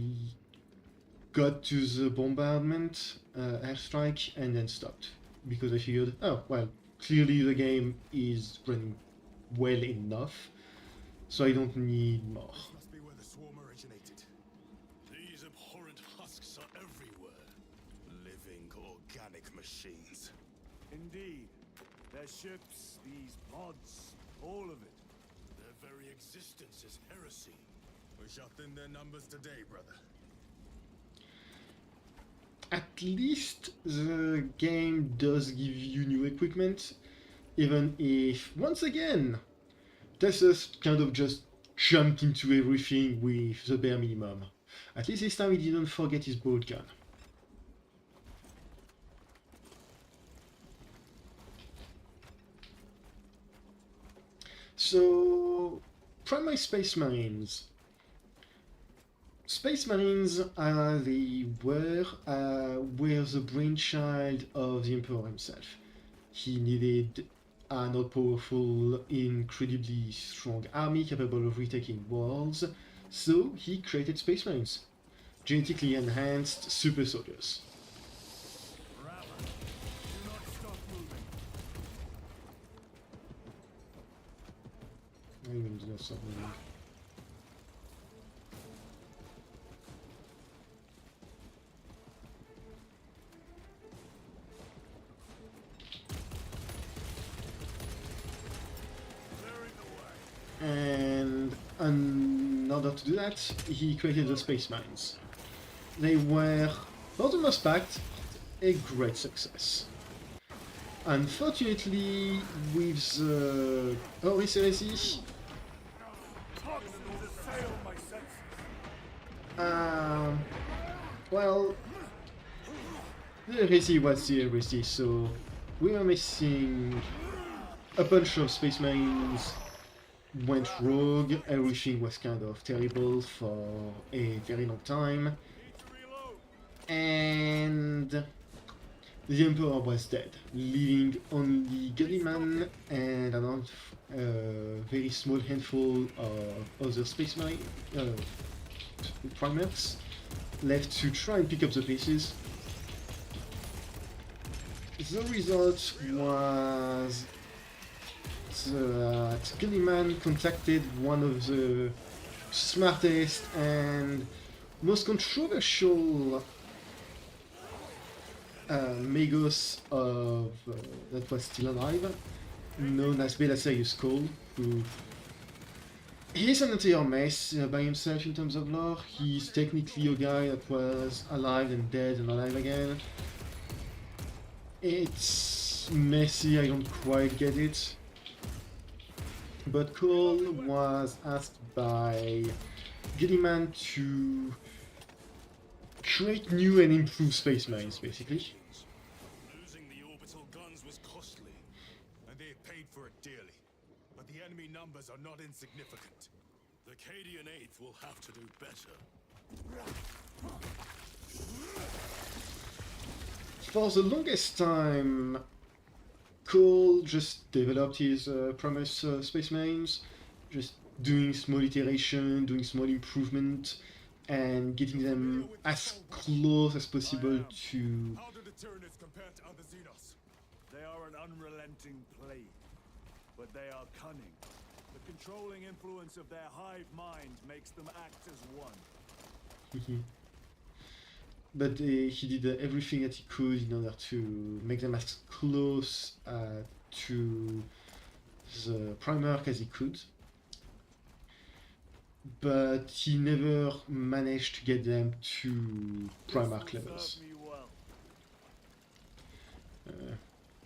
got to the bombardment airstrike and then stopped because I figured, oh well, clearly the game is running well enough, so I don't need more. Must be where the swarm originated. These abhorrent husks are everywhere. Living organic machines. Indeed. Their ships, these pods, all of it. Their very existence is heresy. We shall thin their numbers today, brother. At least the game does give you new equipment, even if, once again, Titus kind of just jumped into everything with the bare minimum. At least this time he didn't forget his bolt gun. So, primary Space Marines. Space Marines were the brainchild of the Emperor himself. He needed an all-powerful, incredibly strong army capable of retaking worlds, so he created Space Marines, genetically enhanced super soldiers. Raven, do not stop moving. I even do not stop moving. And in order to do that, he created the Space Marines. They were, for the most part, a great success. Unfortunately, with the Horus Heresy, well, the Heresy was the Heresy, so we were missing a bunch of Space Marines. Went rogue, everything was kind of terrible for a very long time, and the Emperor was dead, leaving only Gulliman and a very small handful of other Space Marine primers left to try and pick up the pieces. The result was that Gulliman contacted one of the smartest and most controversial Magos of that was still alive, known as Belisarius Cole, who he's an entire mess by himself in terms of lore. He's technically a guy that was alive and dead and alive again. It's messy, I don't quite get it. But Cole was asked by Gilliman to create new and improved Space Marines, basically. Losing the orbital guns was costly, and they paid for it dearly. But the enemy numbers are not insignificant. The Cadian 8th will have to do better. For the longest time, Cole just developed his Promise Space Marines, just doing small iteration, doing small improvement, and getting them as close as possible to... How do the Tyranids compare to other Xenos? They are an unrelenting plague, but they are cunning. The controlling influence of their hive mind makes them act as one. But he did everything that he could in order to make them as close to the Primarch as he could. But he never managed to get them to Primarch levels.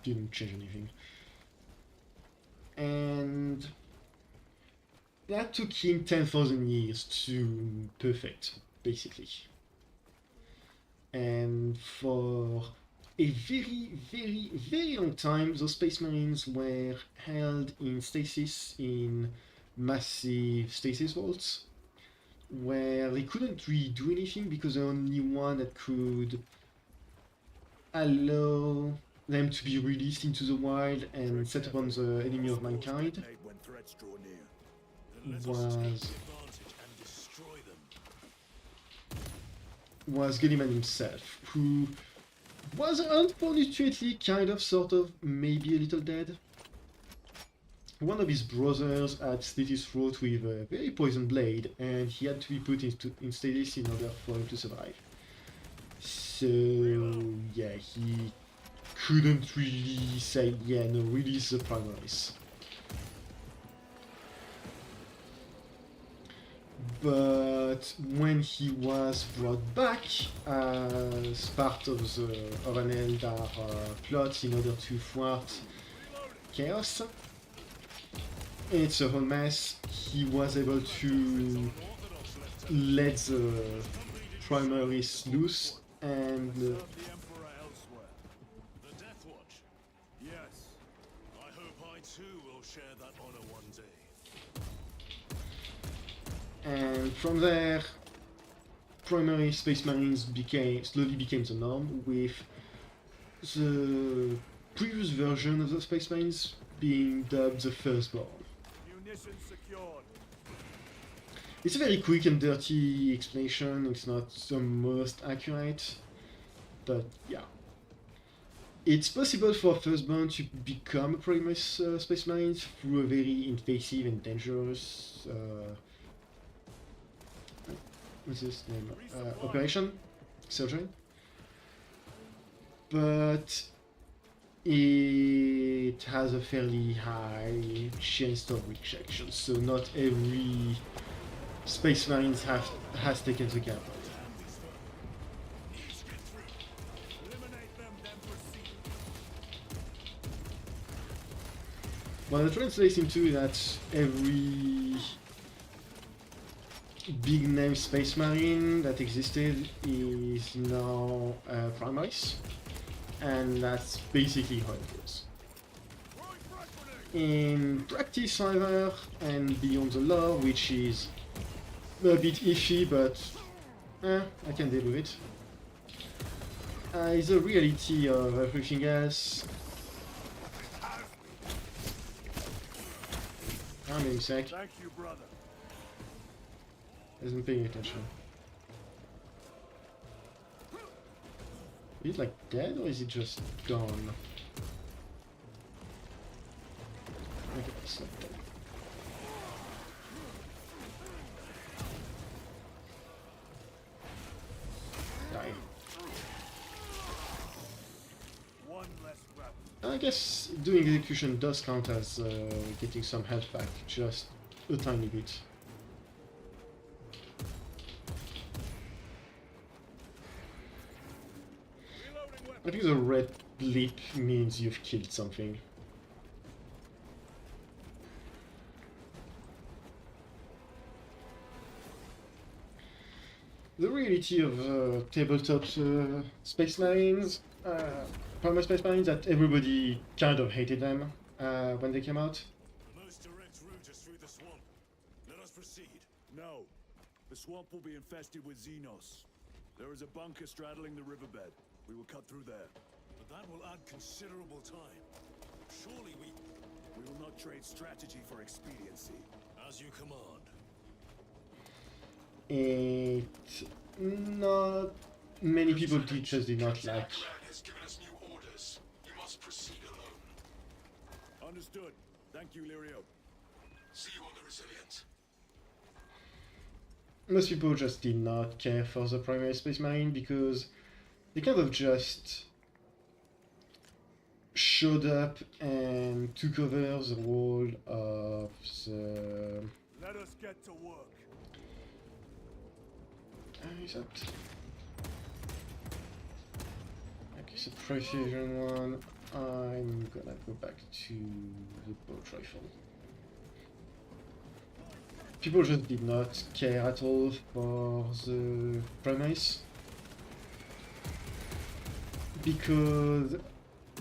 Didn't change anything. And that took him 10,000 years to perfect, basically. And for a very, very, very long time, those Space Marines were held in stasis in massive stasis vaults, where they couldn't really do anything because the only one that could allow them to be released into the wild and set upon the enemy of mankind was was Gilliman himself, who was unfortunately kind of, sort of, maybe a little dead. One of his brothers had slit his throat with a very poisoned blade, and he had to be put in stasis in order for him to survive. So, yeah, he couldn't really say, yeah, no, release the primaries. But when he was brought back as part of an Eldar plot in order to thwart chaos, it's a whole mess. He was able to let the primaries loose and The Emperor elsewhere. The Deathwatch. Yes. I hope I too will share that honor one day. and from there, primary Space Marines slowly became the norm, with the previous version of the Space Marines being dubbed the Firstborn. Munitions secured. It's a very quick and dirty explanation, it's not the most accurate, but yeah. It's possible for Firstborn to become a primary Space Marine through a very invasive and dangerous what's his name? Operation? Surgery? But it has a fairly high chance of rejection, so not every Space Marines has taken the gap. Eliminate them, then proceed. Well, it translates into that every big name Space Marine that existed is now primaries, and that's basically how it goes. In practice, however, and beyond the lore, which is a bit iffy, but I can deal with it, is the reality of everything else. I'm being sick. Thank you, brother. Isn't paying attention. Is it like dead or is it just gone? Okay, it's not dead. Die. One less weapon. I guess doing execution does count as getting some health back, just a tiny bit. I think the red blip means you've killed something. The reality of tabletop Space Marines, primary Space Marines, that everybody kind of hated them when they came out. The most direct route is through the swamp. Let us proceed. No. The swamp will be infested with xenos. There is a bunker straddling the riverbed. We will cut through there. But that will add considerable time. Surely we... We will not trade strategy for expediency. As you command. Not many people just did not like. Graian has given us new orders. You must proceed alone. Understood. Thank you, Lirio. See you on the Resilient. Most people just did not care for the primary Space Marine because they kind of just showed up and took over the role of the... Let us get to work. Is that... Okay, it's a precision one. I'm gonna go back to the bolt rifle. People just did not care at all for the primaries because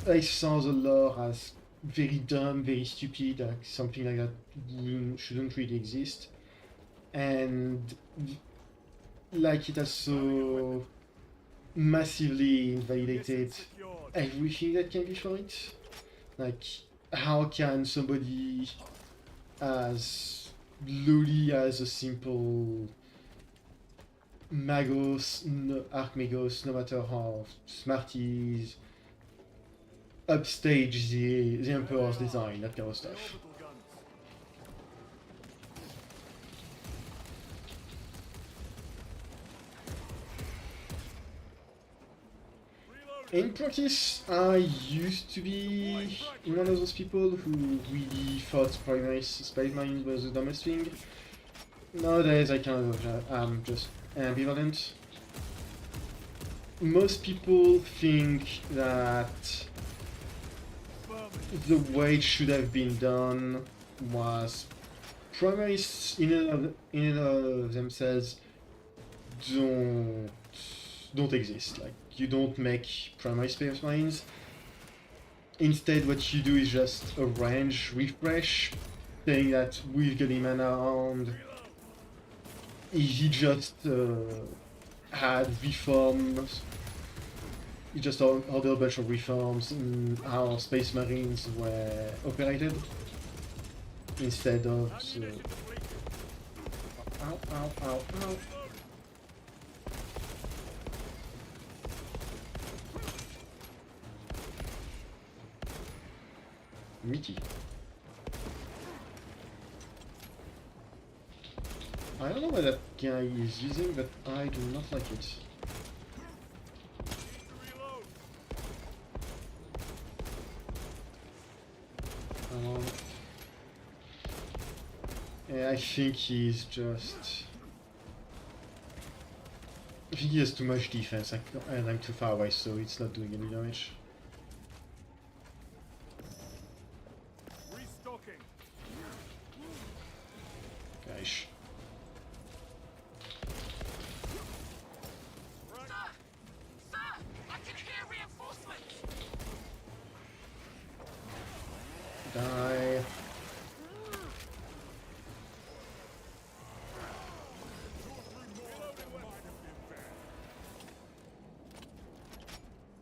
I saw the lore as very dumb, very stupid, like something like that shouldn't really exist, and like it has so massively invalidated everything that can be for it. Like, how can somebody as lowly as a simple Magos, no, Archmagos, no matter how smart he is, upstage the Emperor's design, that kind of stuff. In practice, I used to be one of those people who really thought primary Space Marines was the dumbest thing. Nowadays, I kind of am just ambivalent. Most people think that the way it should have been done was primaries in and of themselves don't exist. Like, you don't make primary Space Marines. Instead, what you do is just arrange refresh, saying that we've got him around. He just had reforms. He just ordered a bunch of reforms in how Space Marines were operated. Instead of... Ow, ow, ow, ow. Meaty. I don't know what that guy is using, but I do not like it. Yeah, I think he's just... I think he has too much defense, and I'm too far away, so it's not doing any damage. Gosh. Die.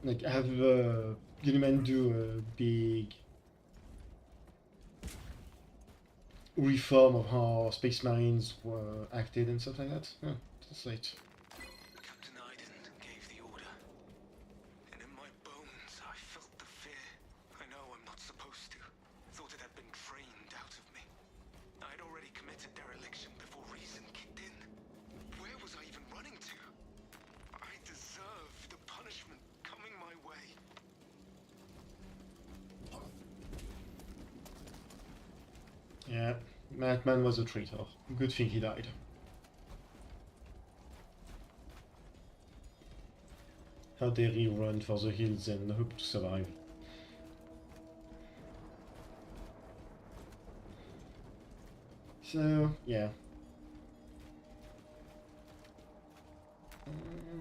Like, have Gilliman do a big reform of how Space Marines were acted and stuff like that. Yeah, that's right. Captain Titus gave the order, and in my bones I felt the fear. I know I'm not supposed to. Thought it had been trained out of me. I'd already committed dereliction before reason kicked in. Where was I even running to? I deserve the punishment coming my way. Yeah, Madman was a traitor. Good thing he died. How dare he run for the hills and hope to survive? So, yeah.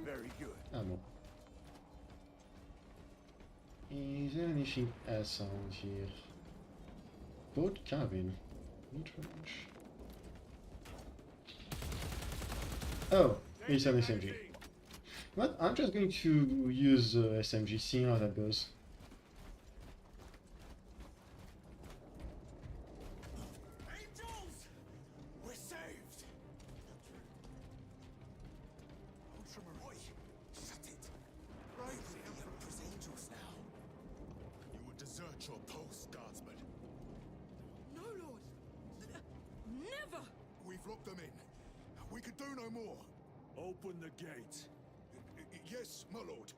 Very good. Ammo. Is there anything else around here? Boat cabin. Mid-range. Oh, it's an SMG. But I'm just going to use SMG, seeing how that goes. Angels! We're saved! Ultramarines! Shut it! Right, the Emperor's angels now. You would desert your post, guardsman. No, Lord. Never! We've locked them in. We could do no more. Open the gate. Yes, my lord.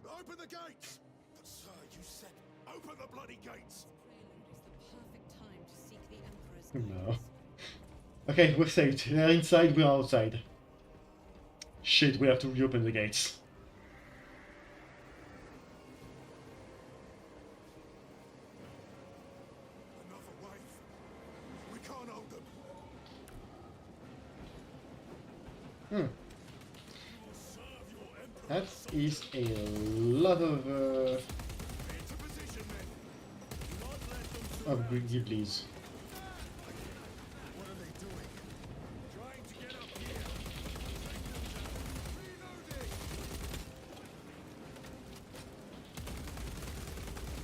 Open the gates! But sir, you said open the bloody gates! Prelude is the perfect time to seek the Emperor's No. guidance. Okay, we're saved. They're inside, we're outside. Shit, we have to reopen the gates. Another wave. We can't hold them. That is a lot of Ghiblis. What are they doing? Trying to get up here.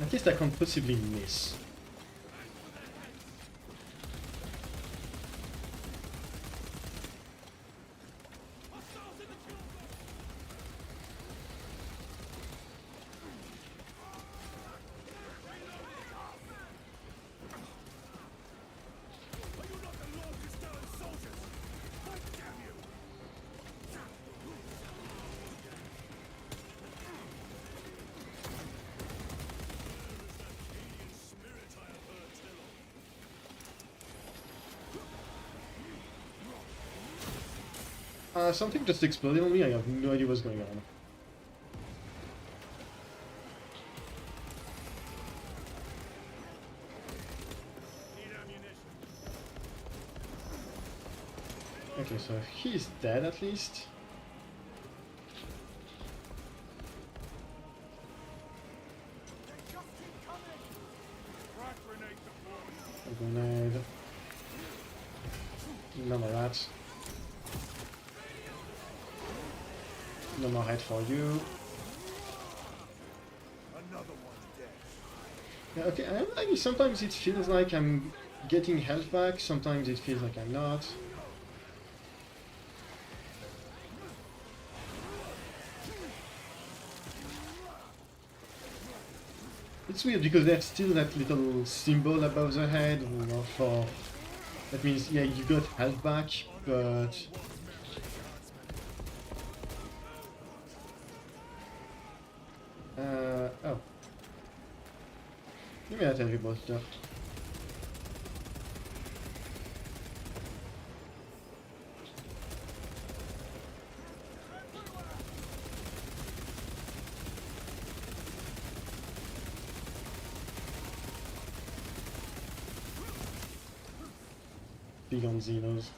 At least I can't possibly miss. Hostiles in Something just exploded on me, I have no idea what's going on. Okay, so he's dead at least. A grenade. No more rats. No more head for you. Yeah, okay, I'm like, sometimes it feels like I'm getting health back, sometimes it feels like I'm not. It's weird because there's still that little symbol above the head for... That means, yeah, you got health back, but... oh. Give me that heavy bolster. Big on xenos.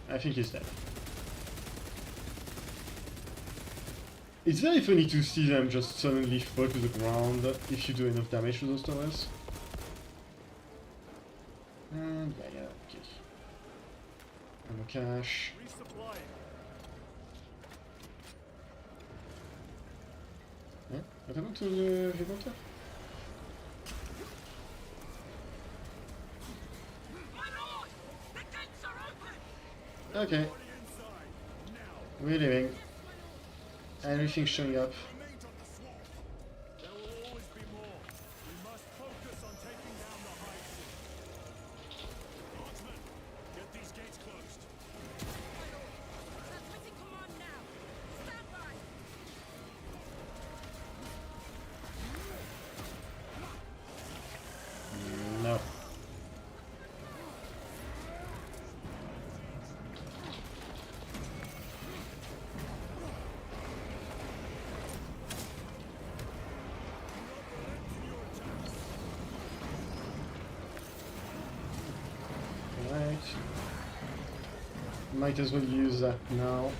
I think he's dead. It's very funny to see them just suddenly fall to the ground if you do enough damage to those towers. And yeah, okay. Ammo cache. Huh? What happened to the revolver? Okay. We're leaving. Everything's showing up. There will always be more. We must focus on taking down the high sea. Guardsmen, get these gates closed. Transmitting command now. Stand by. No. Alright. Might as well use that now.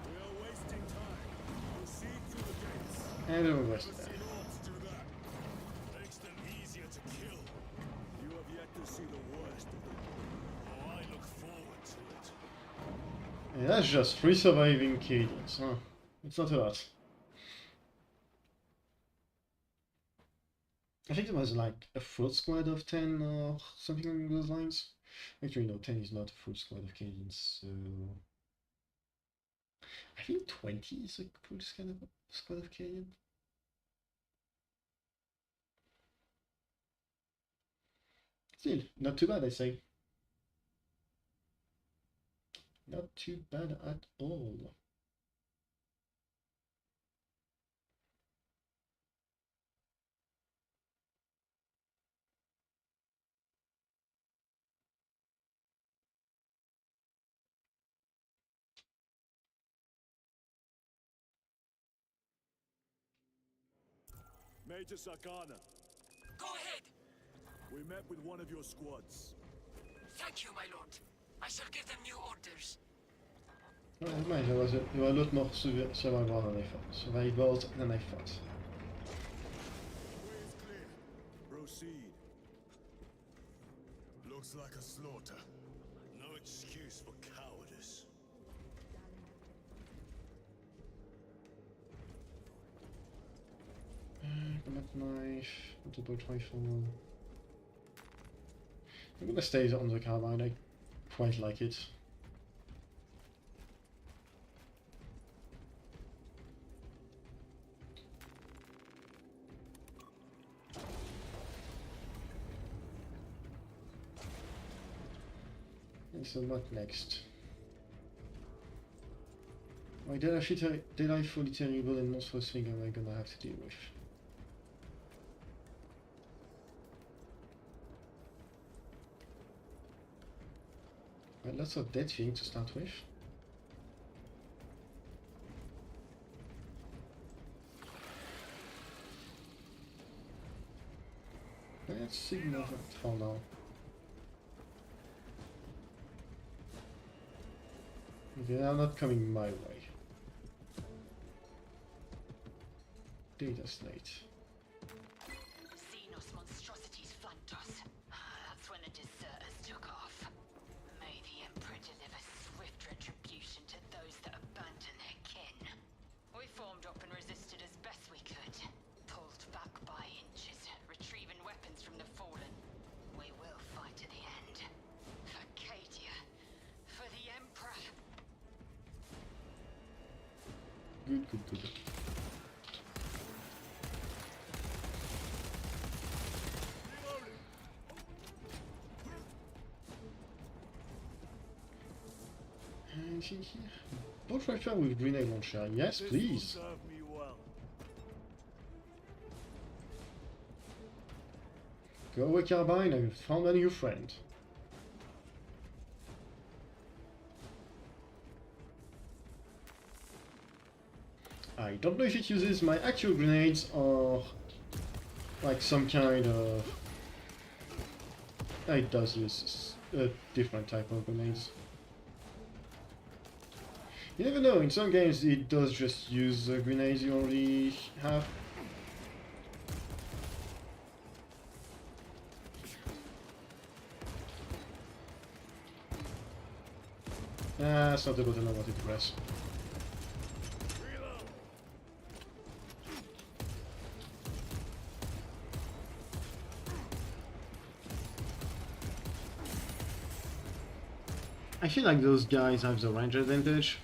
We are wasting time. Proceed through the gates. And we'll rest there. Do that. Makes them easier to kill. You have yet to see the worst of them. Oh, I look forward to it. And that's just 3 surviving Cadians, huh? It's not a lot. I think it was like a full squad of 10 or something along those lines. Actually, no, 10 is not a full squad of Cadians, so... I think 20 is a full squad of Cadian. Still, not too bad, I say. Not too bad at all. Major Sakana, Go ahead. we met with one of your squads. Thank you, my lord. I shall give them new orders. Ouais, dommage, there were a lot more survivors than I thought. Way is clear. Proceed. Looks like a slaughter. No excuse for cowardice. Combat knife, multiple rifle. I'm gonna stay on the carbine, I quite like it. And so what next? My delightfully terrible and monstrous thing am I gonna have to deal with? Well, lots of dead thing to start with. Let's ignore that for now. They are not coming my way. Data slate. Xenos monstrosities flanked us. That's when the deserters took off. May the Emperor deliver swift retribution to those that abandon their kin. We formed up and resisted as best we could. Pulled back by inches, retrieving weapons from the fallen. We will fight to the end. For Cadia. For the Emperor. Good, good, good. Anything here? Bolt rifle with grenade launcher. Yes, please. Serve me well. Go away, carbine. I've found a new friend. I don't know if it uses my actual grenades or like some kind of... It does use a different type of grenades. You never know, in some games it does just use the grenades you already have. That's not the button I wanted to press. I feel like those guys have the range advantage.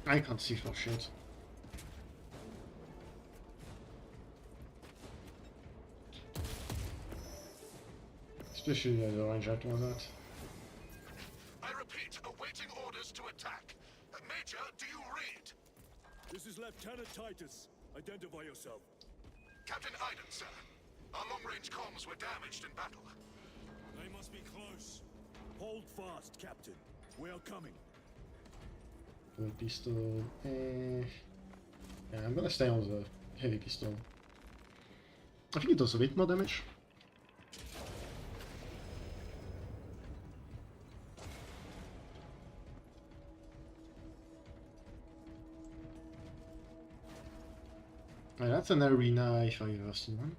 I can't see for shit. Especially the range after that. I repeat, awaiting orders to attack. Major, do you read? This is Lieutenant Titus. Identify yourself. Captain Iden, sir. Our long-range comms were damaged in battle. They must be close. Hold fast, Captain. We are coming. Good pistol. Yeah, I'm gonna stay on the heavy pistol. I think it does a bit more damage. Right, that's an arena if I've ever seen one.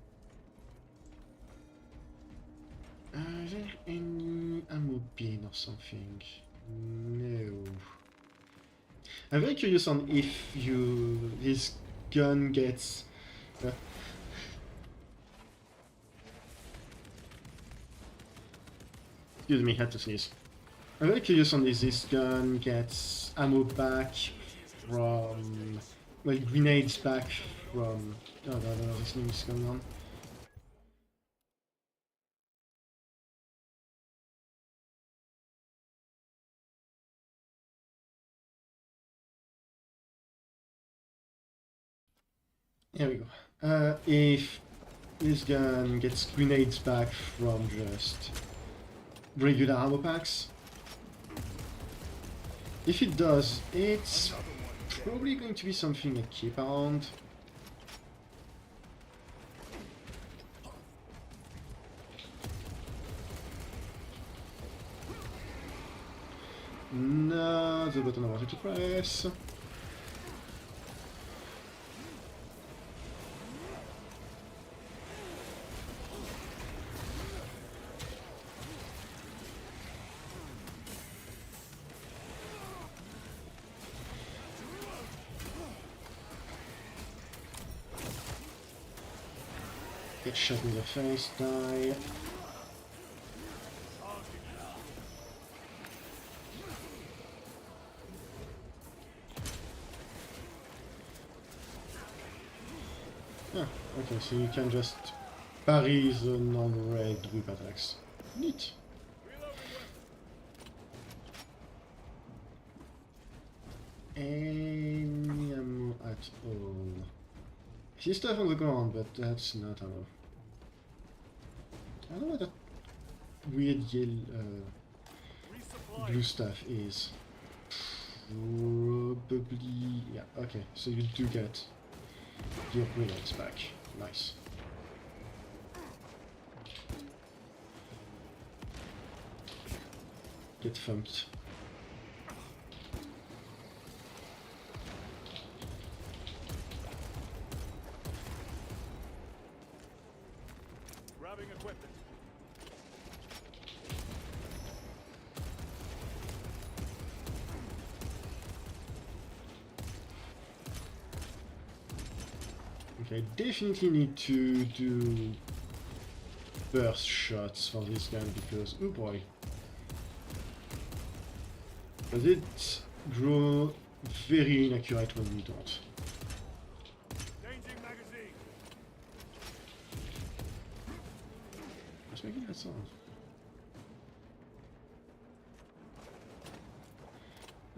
Is there any ammo bin or something? No. I'm very curious on if this gun gets... Excuse me, had to sneeze. I'm very curious on if this gun gets ammo back from... Like grenades back from... Oh, no, this thing is going on. There we go. If this gun gets grenades back from just regular ammo packs. If it does, it's probably going to be something I keep around. No, the button I wanted to press. Get shot in the face, die. Ah, okay, so you can just parry the non-red whip attacks. Neat. Any ammo at all? I see stuff on the ground, but that's not ammo. I don't know what that weird yellow, blue stuff is probably... yeah, okay, so you do get your grenades back. Nice. Get thumped. Grabbing equipment. Okay, definitely need to do burst shots for this gun because, oh boy. Does it grow very inaccurate when we don't? Changing magazine. What's making that sound?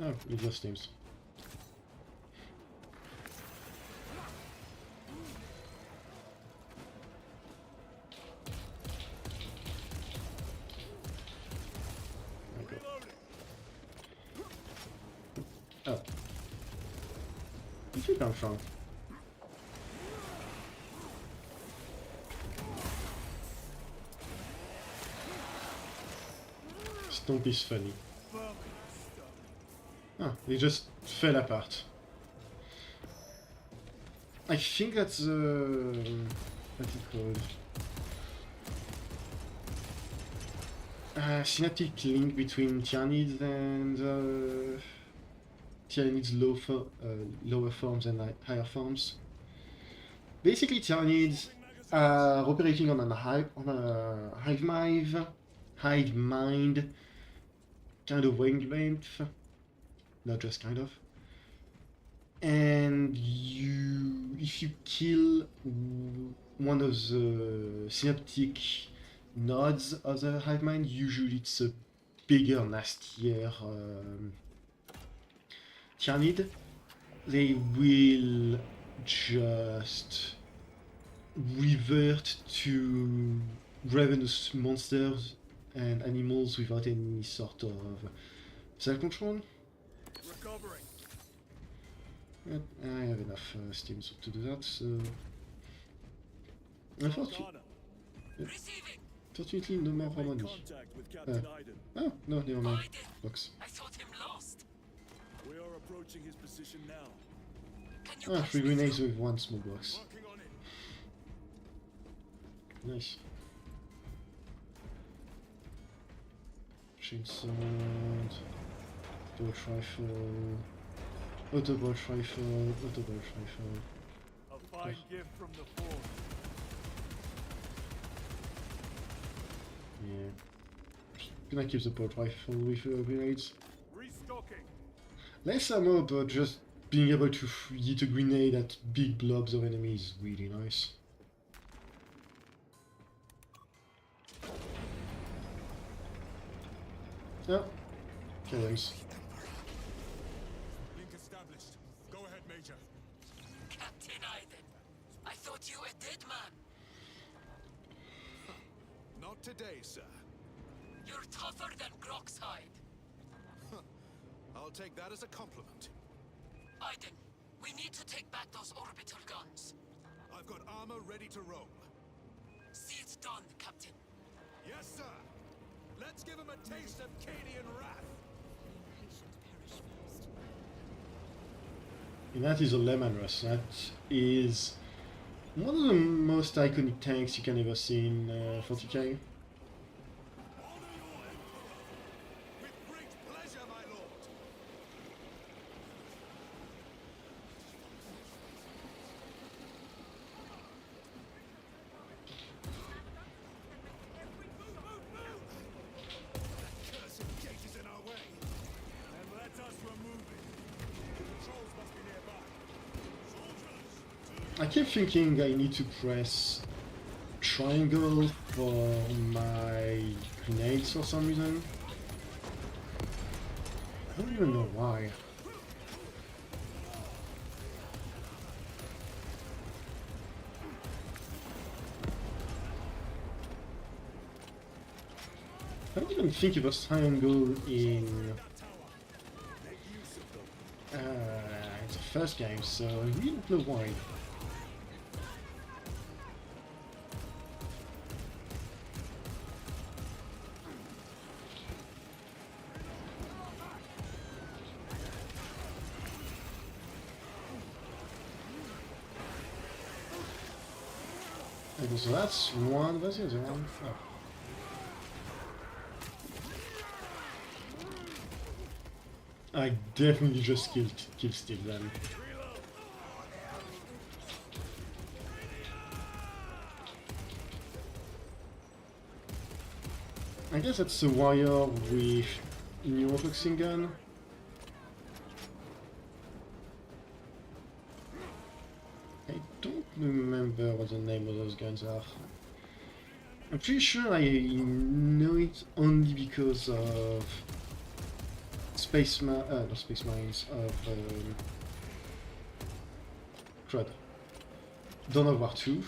Oh, it just seems. Oh. Where'd you come from? Stomp is funny. Ah, they just fell apart. I think that's what's it called? Synaptic link between tyranid and Tyranids lower forms and higher forms. Basically, Tyranids are operating on a hive mind kind of wavelength, not just kind of. And if you kill one of the synaptic nodes of the hive mind, usually it's a bigger, nastier Tyranid, they will just revert to ravenous monsters and animals without any sort of self-control. Recovering. Yep, I have enough steam to do that, so... Unfortunately, no more money. Oh, no, never mind. Box. I thought him lost. We are approaching his position now. Ah, 3 grenades with 1 small box. Nice. Chainsaw, bolt rifle, auto bolt rifle, auto bolt rifle. A fine gift from the forge. Yeah. Gonna keep the bolt rifle with grenades. Restocking. Less ammo, but just being able to hit a grenade at big blobs of enemies is really nice. Oh, killings. Link established. Go ahead, Major. Captain Iden, I thought you a dead man. Not today, sir. You're tougher than Grok's hide. I'll take that as a compliment. Iden, we need to take back those orbital guns. I've got armor ready to roll. See it done, Captain. Yes, sir. Let's give him a taste of Cadian wrath. And that is a Lemon Russ. That is one of the most iconic tanks you can ever see in 40k. With great pleasure, my lord. Cursed gate is in our way. And let us remove it. Controls must be nearby. I keep thinking I need to press triangle for my grenades for some reason. I don't even know why. I don't even think it was triangle in it's the first game, so I really don't know why. Okay, so that's one. What's the other one? Oh. I definitely just killed Steve then. I guess that's a wire with neurotoxin gun. I don't remember what the name of those guns are. I'm pretty sure I know it only because of not Space Marines, of crud. Dawn of War 2.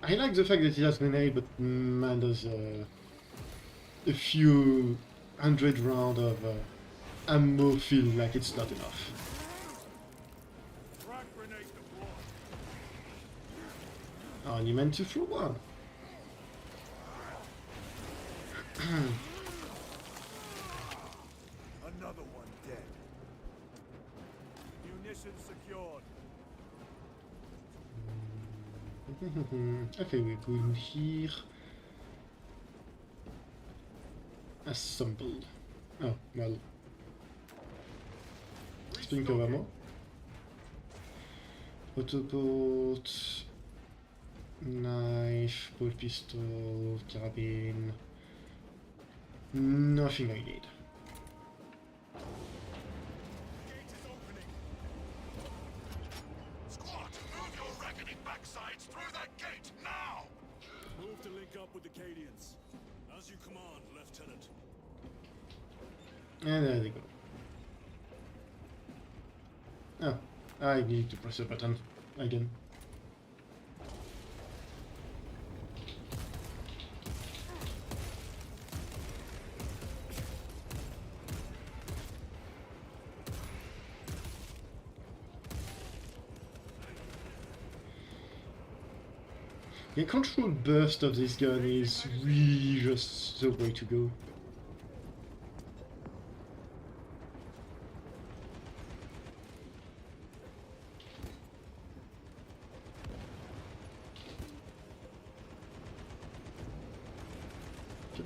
I like the fact that it has grenade, but man, there's a few hundred rounds of ammo feel like it's not enough. I only meant to throw one. Another one dead. Munitions secured. Okay, we're going here. Assembled. Oh, well. Speaking of ammo. Autoport. Knife, bolt pistol, carabine. Nothing I need. Squad, move your reckoning backsides through that gate now! Move to link up with the Cadians. As you command, Lieutenant. And there they go. Oh, I need to press a button again. The control burst of this gun is really just the way to go.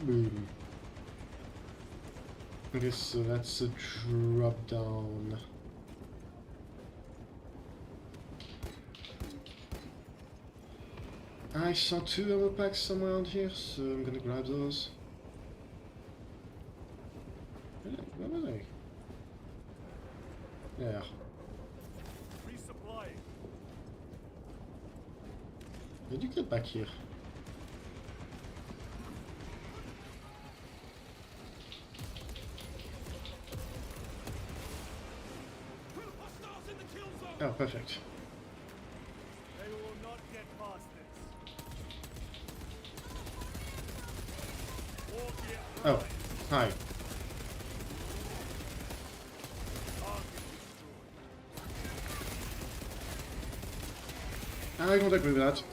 Boom. Okay, so that's a drop down. I saw two ammo packs somewhere around here, so I'm gonna grab those. Where were they? There. Resupplying. How did you get back here? Oh, perfect. They will not get past this. Oh, hi. I don't agree with that.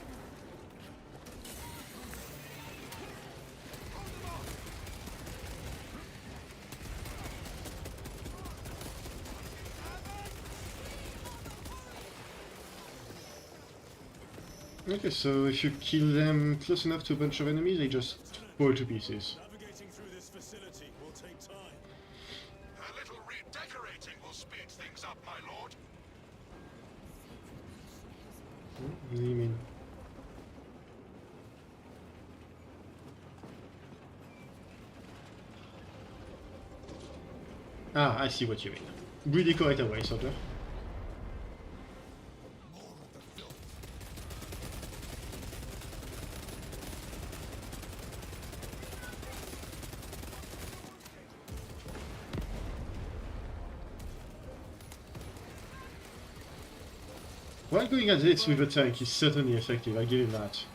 Okay, so if you kill them close enough to a bunch of enemies, they just fall to pieces. Navigating through this facility will take time. A little redecorating will speed things up, my lord. What do you mean? Ah, I see what you mean. Redecorate away, soldier. While going at hits with a tank is certainly effective, I give him that.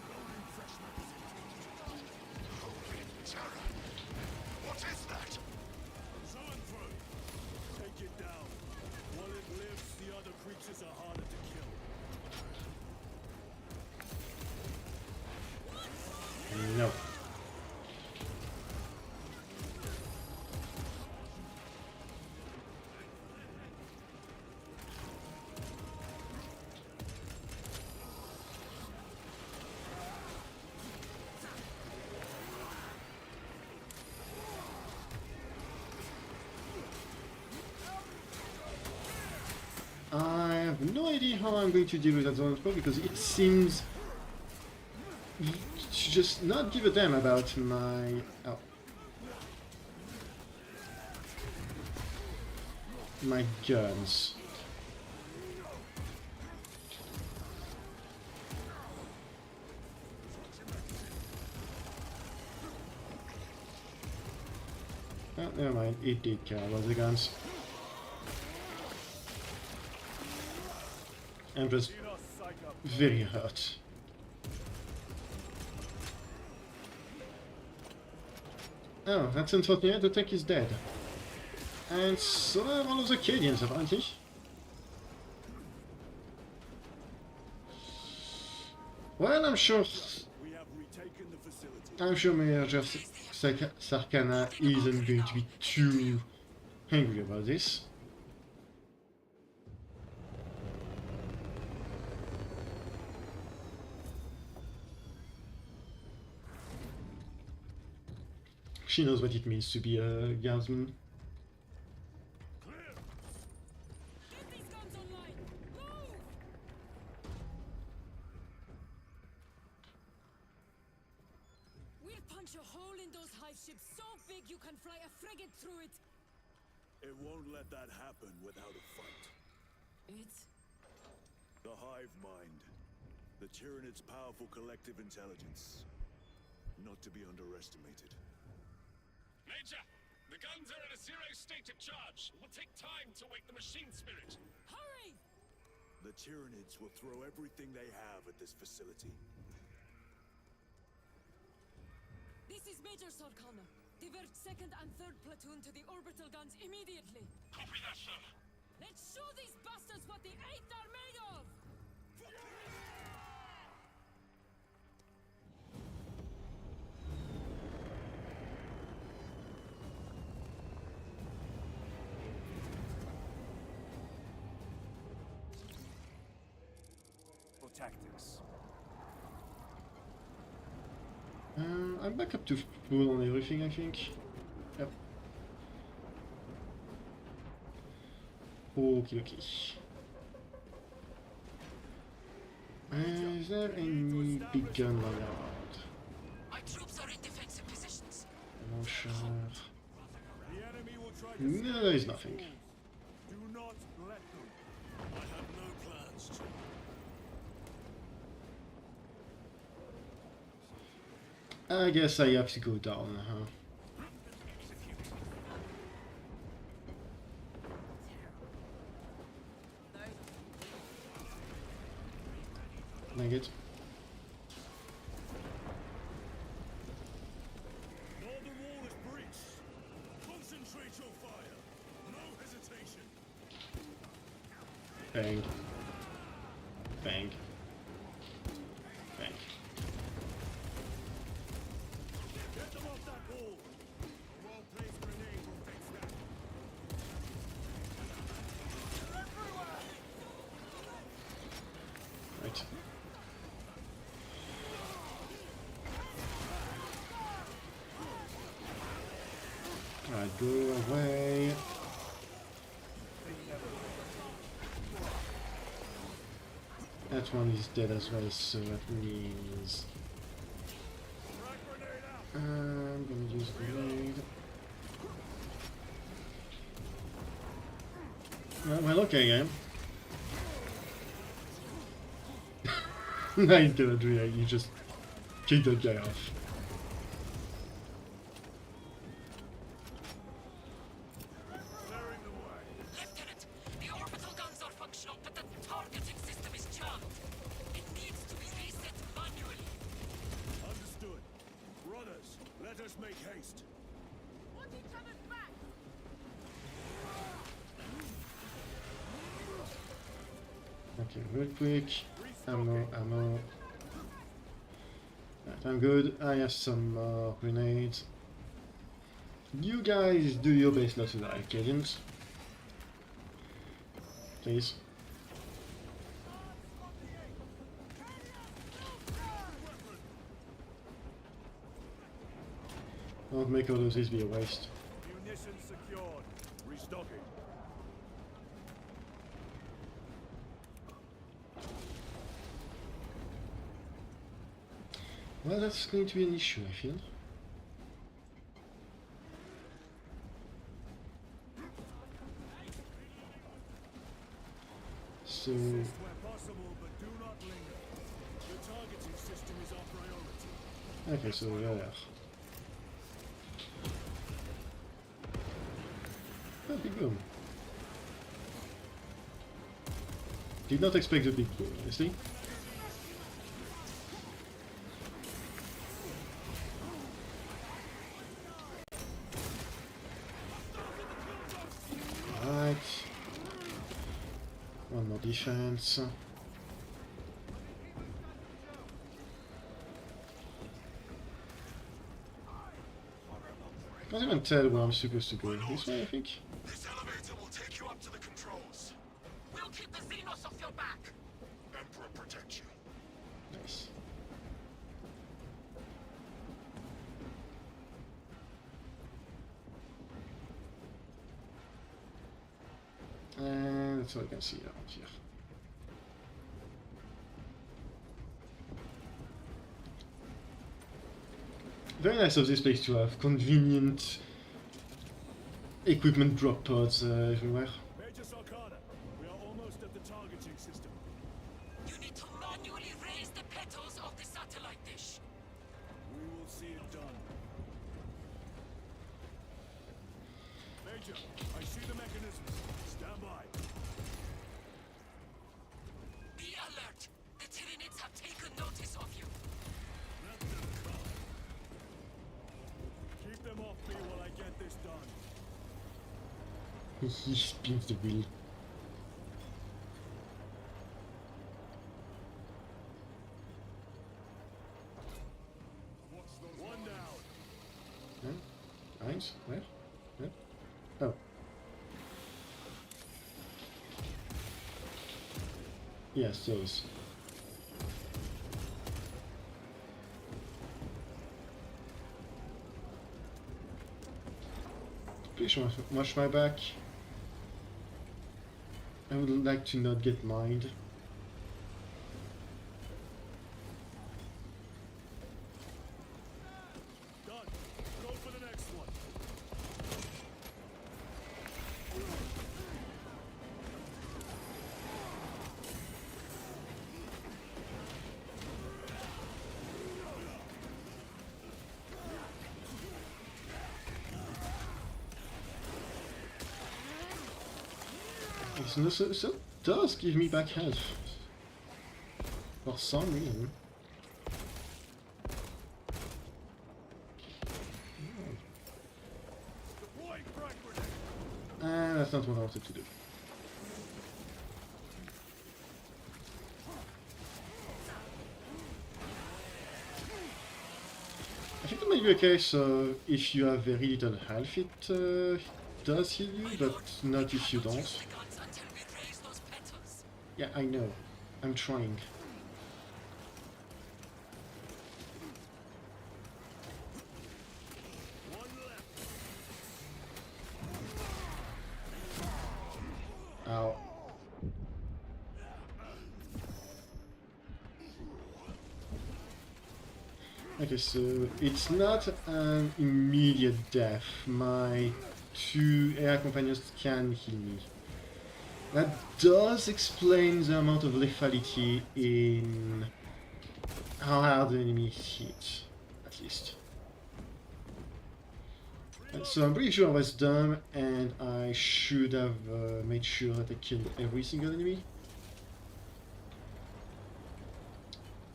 What is that? Zoanthrope! Take it down. While it lives, the other creatures are harder to kill. No. I have no idea how I'm going to deal with that zone because it seems to just not give a damn about my... Oh. My guns. Oh, never mind, it did care about the guns. I'm just very hurt. Oh, that's unfortunate, the tech is dead. And so are all of the Cadians, apparently. Well, I'm sure Major Sarkana isn't going to be too angry about this. She knows what it means to be a guardsman. Get these guns online! Move! We'll punch a hole in those hive ships so big you can fly a frigate through it! It won't let that happen without a fight. It's... The hive mind. The Tyranid's powerful collective intelligence. Not to be underestimated. Major! The guns are in a zero state of charge. It will take time to wake the machine spirit. Hurry! The Tyranids will throw everything they have at this facility. This is Major Sarkana. Divert 2nd and 3rd platoon to the orbital guns immediately. Copy that, sir. Let's show these bastards what the 8th are made of! Tactics. I'm back up to full on everything, I think. Yep. Okie dokie. Is there any big gun lying around? My troops are in defensive positions. No sure. The enemy will try to No, there is nothing. do not let them. I have no plans to. I guess I have to go down, huh? Dang it. Northern wall is breached. Concentrate your fire. No hesitation. Bang. Bang. Bang. Get them off that wall. A well-placed grenade will fix that. Right. Alright, go away. That one is dead as well, so that means I'm gonna use a grenade. Well, okay, game. Now he's gonna do that, you just kick that guy off. Lieutenant, the orbital guns are functional, but the targeting system is charged. us make haste. Want each other's back! Okay, real quick. Ammo. Right, I'm good. I have some grenades. You guys do your best not to die, Arcadians. Please. Don't make all of this be a waste. Munitions secured. Restocking. Well, that's going to be an issue, I feel. So... Assist where possible, but do not linger. The targeting system is our priority. Okay, so yeah. Oh, big boom. Did not expect the big boom, honestly. Right. One more defense. I can't even tell where I'm supposed to go. This way, I think. This elevator will take you up to the controls. We'll keep the xenos off your back! Emperor protect you. Nice. And that's all I can see around here. Very nice of this place to have convenient equipment drop pods everywhere. Major Sarkana, we are almost at the targeting system. You need to manually raise the petals of the satellite dish. We will see it done. Major, I see the mechanisms. Stand by. Be alert! The Tyranids have taken notice of you. Keep them off me while I get this done. He spins the wheel. One down. Huh? Eins? Where? Where? Oh. Yes, those. Please watch my back. I would like to not get mined. Done. Go for the next one. So does give me back health. For some reason. And that's not what I wanted to do. I think there might be a case if you have very little health it does heal you, but not if you don't. Yeah, I know. I'm trying. Ow. Okay, so it's not an immediate death. My two air companions can heal me. That does explain the amount of lethality in how hard the enemy hit, at least. So I'm pretty sure I was dumb and I should have made sure that I killed every single enemy.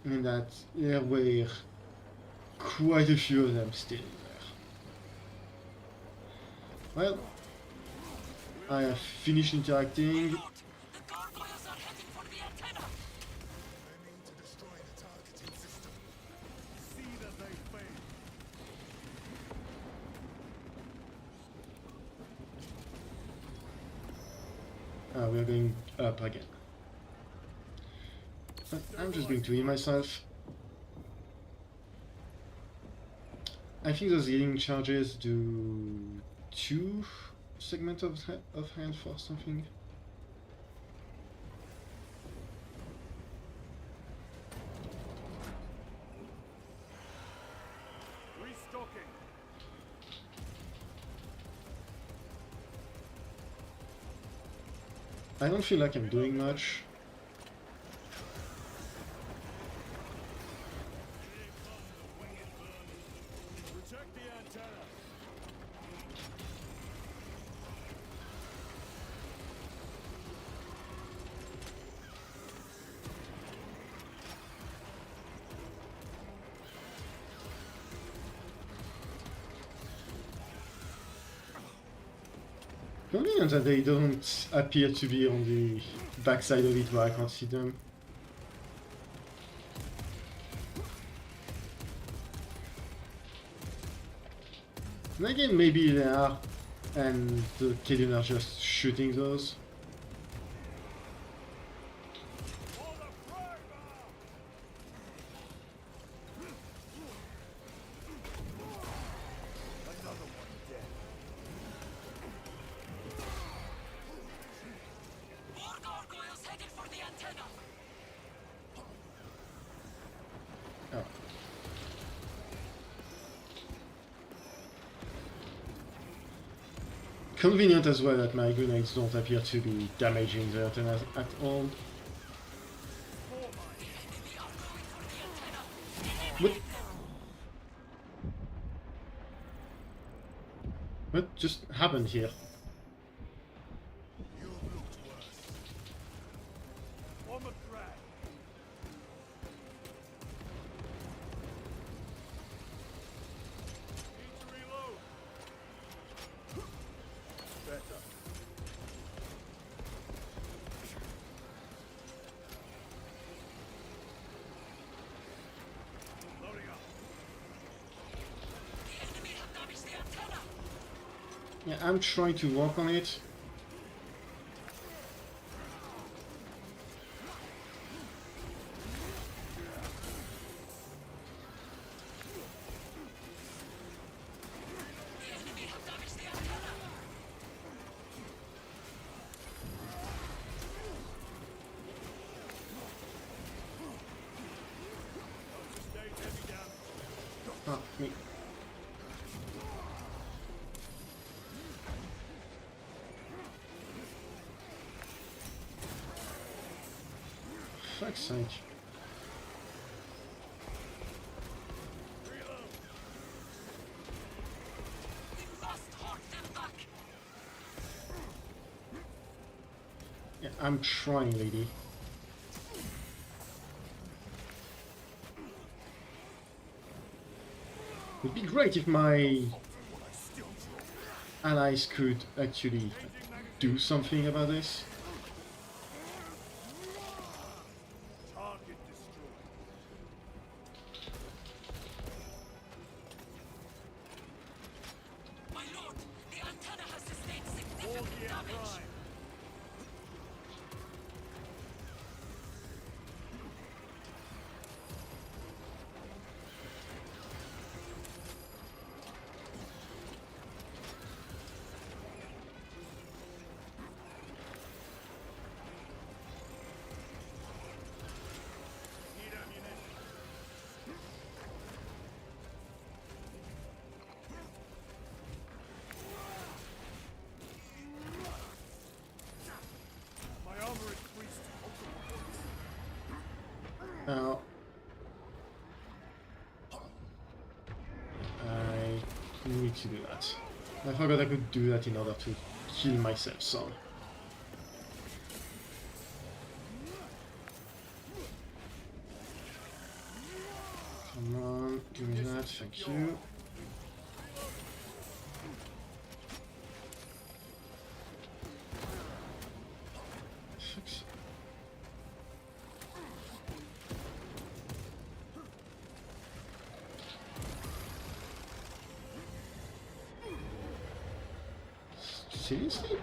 And that there were quite a few of them still there. Well, I have finished interacting. The gargoyles are heading for the antenna! Aiming to destroy the targeting system. See that they fail. We're going up again. But I'm just going to heal myself. I think those healing charges do 2 segments of health for something. Restocking. I don't feel like I'm doing much. Protect the antenna. Convenient that they don't appear to be on the backside of it where I can't see them. And again, maybe they are, and the Cadian are just shooting those. More gargoyles headed for the antenna! Oh. Convenient as well that my grenades don't appear to be damaging the antenna at all. What just happened here? You've looked worse. On the track. Need to reload. Better. Loading up. The enemy have damaged the antenna! Yeah, I'm trying to work on it. The enemy have damaged the antenna! Sustain heavy damage. Ah, me. Fuck's sake. We must hold them back! Yeah, I'm trying, lady. It'd be great if my allies could actually do something about this. Target destroyed. My lord, the antenna has sustained All significant gear damage! prime. Need ammunition. My armor increased. Now, I need to do that. I forgot I could do that in order to kill myself some. Come on, give me that, thank you. Seriously?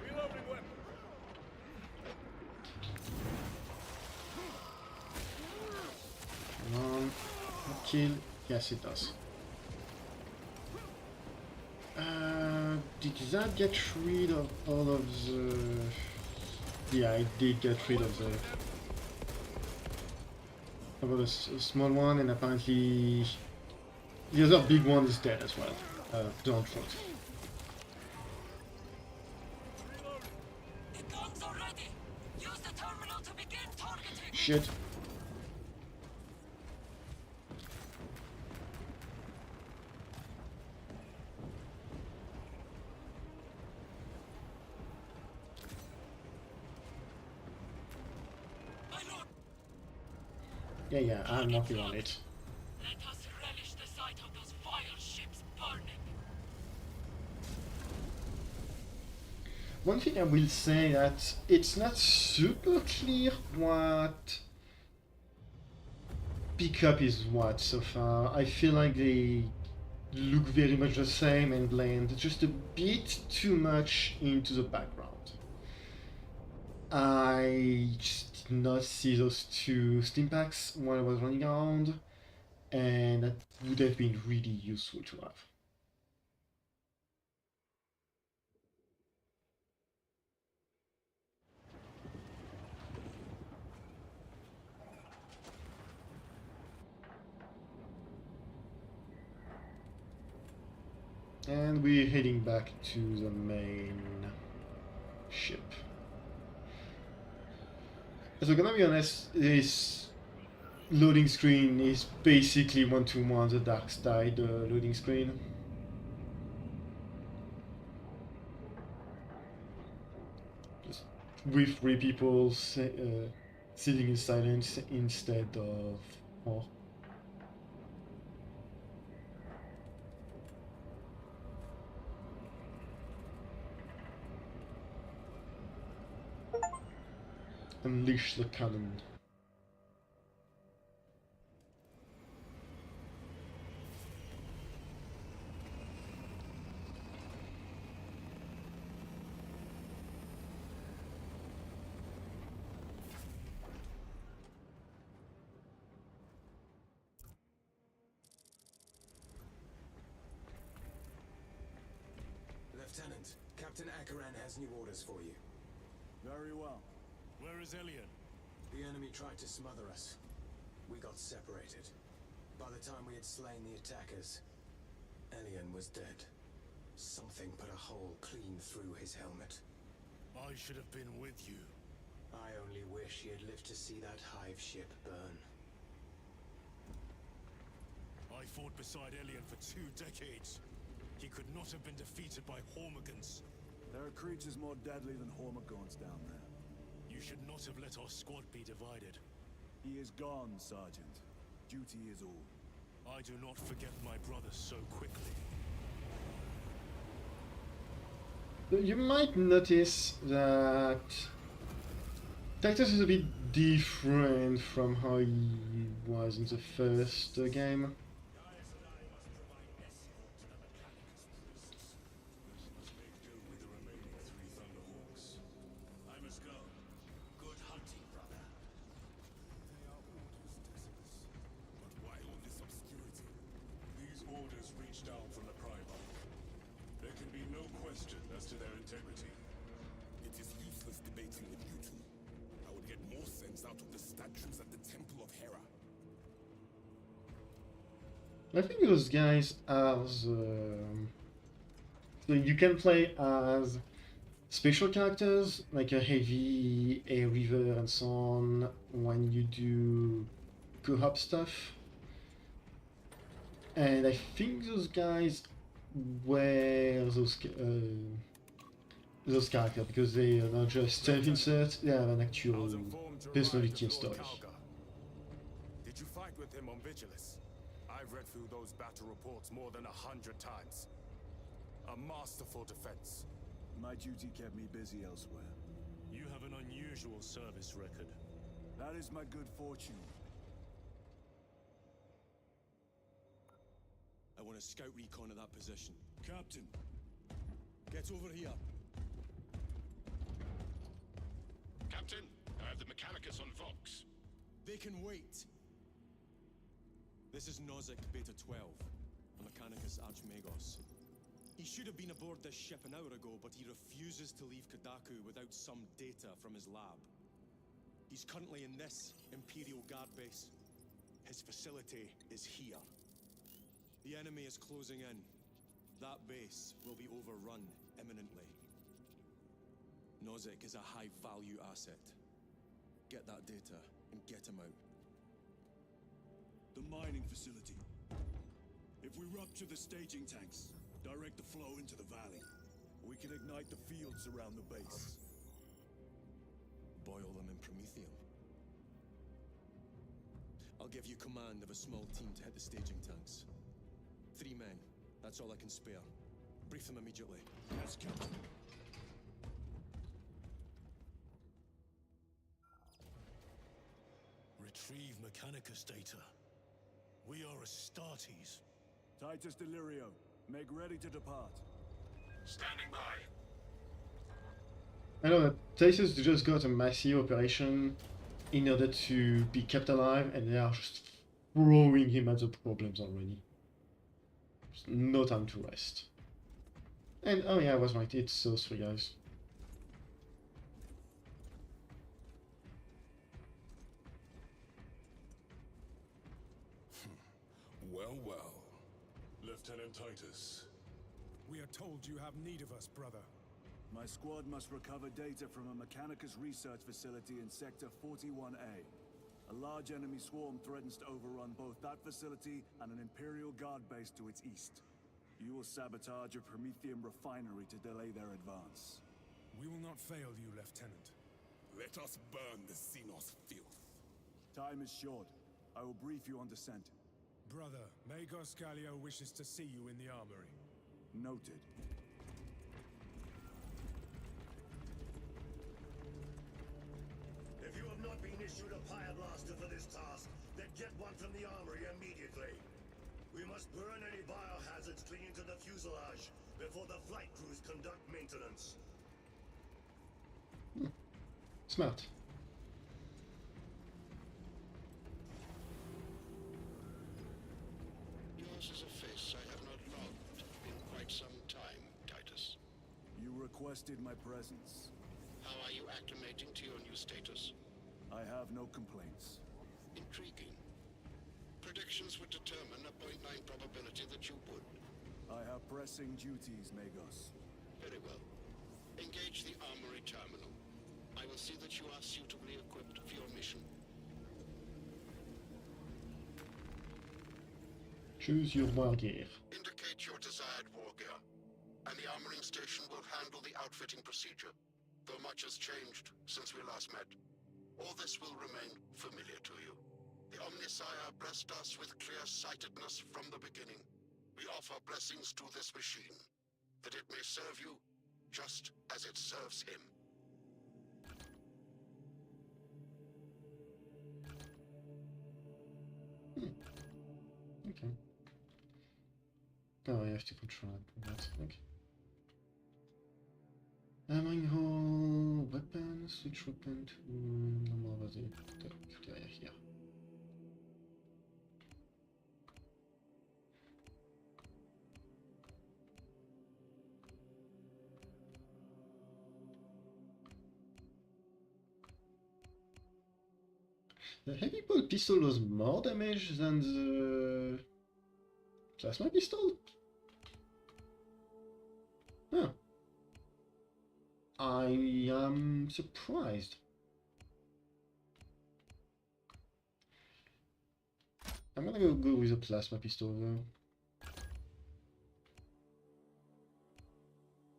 Reloading weapon. Come on. Kill. Yes, it does. Did that get rid of all of the... Yeah, it did get rid of the... About a small one, and apparently the other big one is dead as well. Don't float. The guns are ready. Use the terminal to begin targeting. Shit. Yeah, I'm working on it. Let us relish the sight of those vile ships burning. One thing I will say that it's not super clear what pickup is what so far. I feel like they look very much the same and blend just a bit too much into the background. I just did not see those two steam packs while I was running around, and that would have been really useful to have. And we're heading back to the main ship. So gonna be honest, this loading screen is basically one-to-one the dark side loading screen. Just with 3 people sitting in silence instead of more. Unleash the cannon. Lieutenant, Captain Graian has new orders for you. Very well. Where is Elian? The enemy tried to smother us. We got separated. By the time we had slain the attackers, Elian was dead. Something put a hole clean through his helmet. I should have been with you. I only wish he had lived to see that hive ship burn. I fought beside Elian for 2 decades. He could not have been defeated by Hormigons. There are creatures more deadly than Hormigons down there. You should not have let our squad be divided. He is gone, Sergeant. Duty is all. I do not forget my brother so quickly. You might notice that Titus is a bit different from how he was in the first game. I think those guys are so you can play as special characters like a heavy, a river, and so on when you do co-op stuff. And I think those guys were those characters because they are not just self-insert; they have an actual personality and story. Did you fight with him on Vigilus? I've read through those battle reports more than 100 times. A masterful defense. My duty kept me busy elsewhere. You have an unusual service record. That is my good fortune. I want a scout recon of that position. Captain, Get over here. Captain, I have the Mechanicus on Vox. They can wait. This is Nozick Beta 12, a Mechanicus Archmagos. He should have been aboard this ship an hour ago, but he refuses to leave Kadaku without some data from his lab. He's currently in this Imperial Guard base. His facility is here. The enemy is closing in. That base will be overrun imminently. Nozick is a high-value asset. Get that data and get him out. the mining facility. If we rupture the staging tanks, direct the flow into the valley, we can ignite the fields around the base. Boil them in promethium. I'll give you command of a small team to hit the staging tanks. 3 men. That's all I can spare. Brief them immediately. Yes, Captain. Retrieve Mechanicus data. We are Astartes. Titus Delirio, make ready to depart. Standing by. I know that Titus just got a massive operation in order to be kept alive, and they are just throwing him at the problems already. Just no time to rest. And oh yeah, I was right, it's those 3 guys. Well, well. Lieutenant Titus. We are told you have need of us, brother. My squad must recover data from a Mechanicus research facility in Sector 41A. A large enemy swarm threatens to overrun both that facility and an Imperial Guard base to its east. You will sabotage a Promethium refinery to delay their advance. We will not fail you, Lieutenant. Let us burn the xenos filth. Time is short. I will brief you on descent. Brother, Magos Gallio wishes to see you in the armory. Noted. If you have not been issued a fire blaster for this task, then get one from the armory immediately. We must burn any biohazards clinging to the fuselage before the flight crews conduct maintenance. Smart. Yours is a face I have not logged in quite some time, Titus. You requested my presence. How are you acclimating to your new status? I have no complaints. Intriguing. Predictions would determine a 0.9 probability that you would. I have pressing duties, Magos. Very well. Engage the armory terminal. I will see that you are suitably equipped for your mission. Choose your war gear. Indicate your desired war gear, and the armoring station will handle the outfitting procedure, though much has changed since we last met. All this will remain familiar to you. The Omnisire blessed us with clear-sightedness from the beginning. We offer blessings to this machine, that it may serve you just as it serves him. Okay. Oh, I have to control that. Okay. Hammering hole, weapon, switch weapon to normal body. Here. The heavy bolt pistol does more damage than the plasma pistol? Huh. I am surprised. I'm gonna go with a plasma pistol though.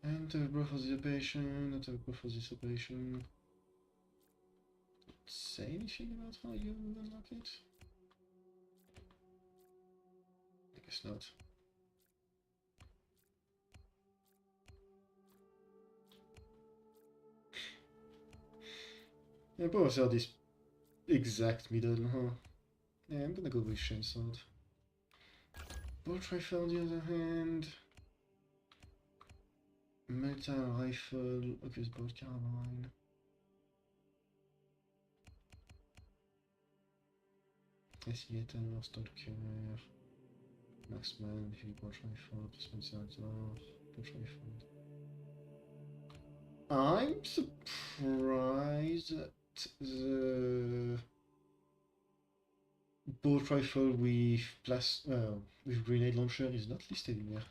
And go for this operation, not go for this operation. Say anything about how you unlock it? I guess not. Yeah, both are this exact middle, huh? Yeah, I'm gonna go with Chainsword. Bolt rifle on the other hand. Meta rifle, obvious bolt carbine. Investigator, stalker, marksman, heavy bolt rifle, dispenser, bolt rifle. I'm surprised that the bolt rifle with grenade launcher is not listed in there.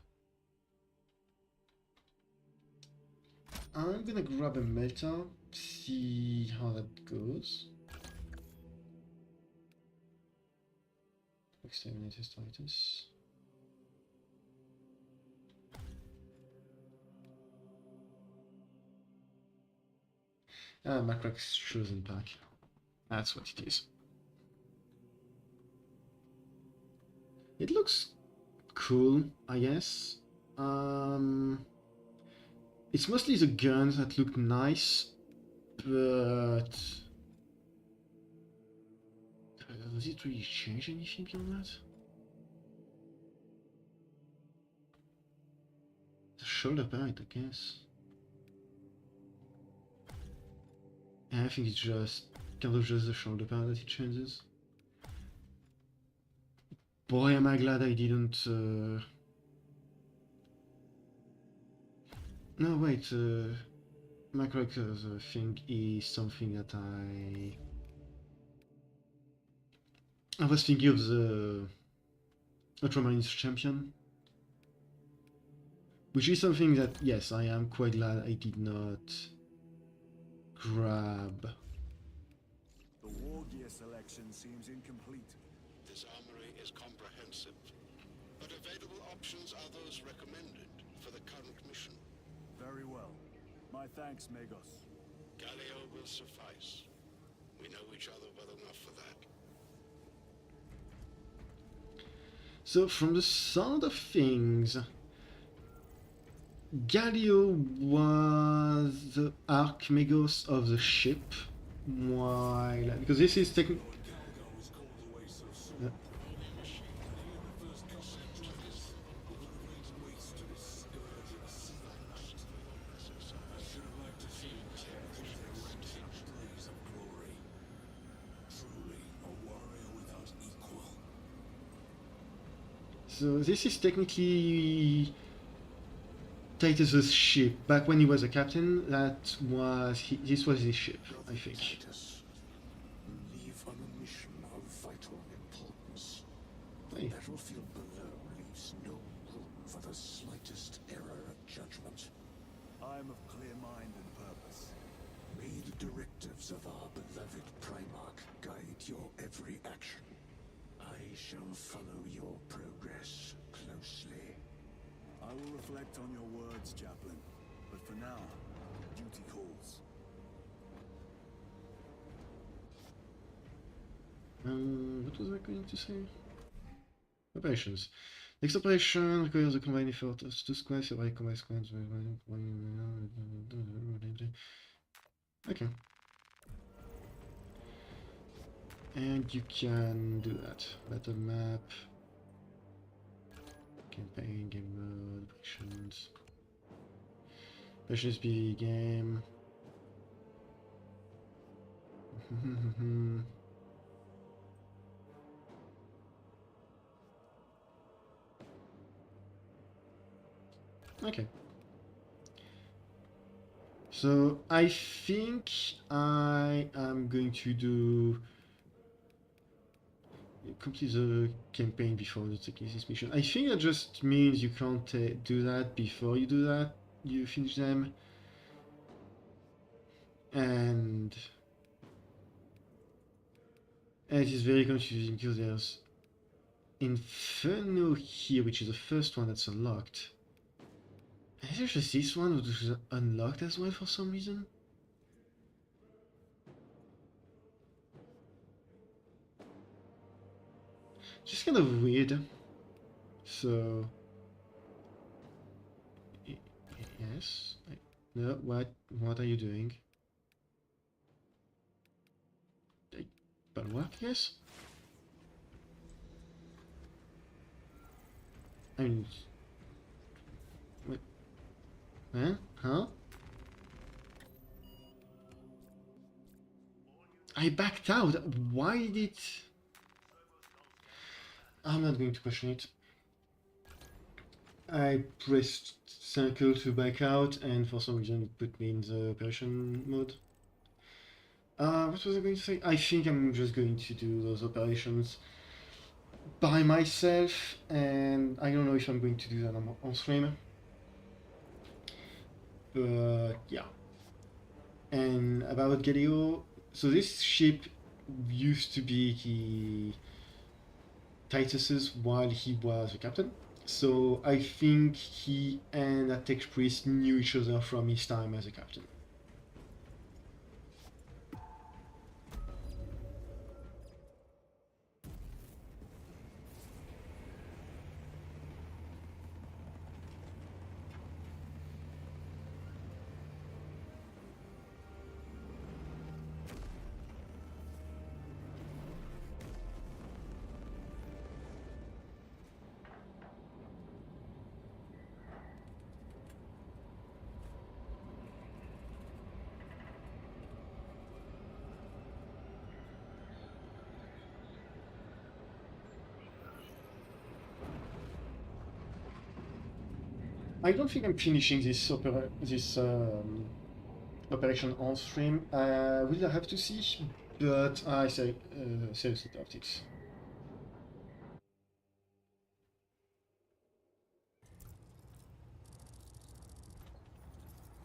I'm gonna grab a melter, see how that goes. Exterminate Titus. Macrack's chosen pack. That's what it is. It looks cool, I guess. It's mostly the guns that look nice, but does it really change anything beyond that? The shoulder pad, I guess. And I think it's just kind of just the shoulder pad that it changes. Boy, am I glad I didn't. No, wait. My character's thing is something that I was thinking of the Ultramarines champion, which is something that, yes, I am quite glad I did not grab. The war gear selection seems incomplete. This armory is comprehensive, but available options are those recommended for the current mission. Very well. My thanks, Magos. Galio will suffice. We know each other well enough for that. So, from the sound of things, Galio was the Archmagos of the ship, while because this is technically. So this is technically Titus's ship. Back when he was a captain, this was his ship, I think. Titus, leave on a mission of vital importance. The battlefield below leaves no room for the slightest error of judgment. I am of clear mind and purpose. May the directives of our beloved Primarch guide your every action. I shall follow your progress closely. I will reflect on your words, Chaplain. But for now, duty calls. What was I going to say? Operations. Next operation requires a combined effort of 2 squads, several combined squads. Okay. And you can do that. Battle map. Campaign, game mode, operations. Operations be game. Okay. So I think I am going to do complete the campaign before the this mission. I think that just means you can't do that before you do that. You finish them, and it is very confusing because there's Inferno here, which is the first one that's unlocked. And there's just this one which is unlocked as well for some reason. Just kind of weird. So yes. No, what are you doing? But what? Yes. I mean... Wait. Huh? Huh? I backed out. Why did it... I'm not going to question it. I pressed circle to back out, and for some reason it put me in the operation mode. What was I going to say? I think I'm just going to do those operations by myself, and I don't know if I'm going to do that on stream. But yeah. And about Galileo, so this ship used to be Titus's while he was a captain. So I think he and Atex Priest knew each other from his time as a captain. I don't think I'm finishing this operation on stream. We'll have to see, but I seriously doubt it.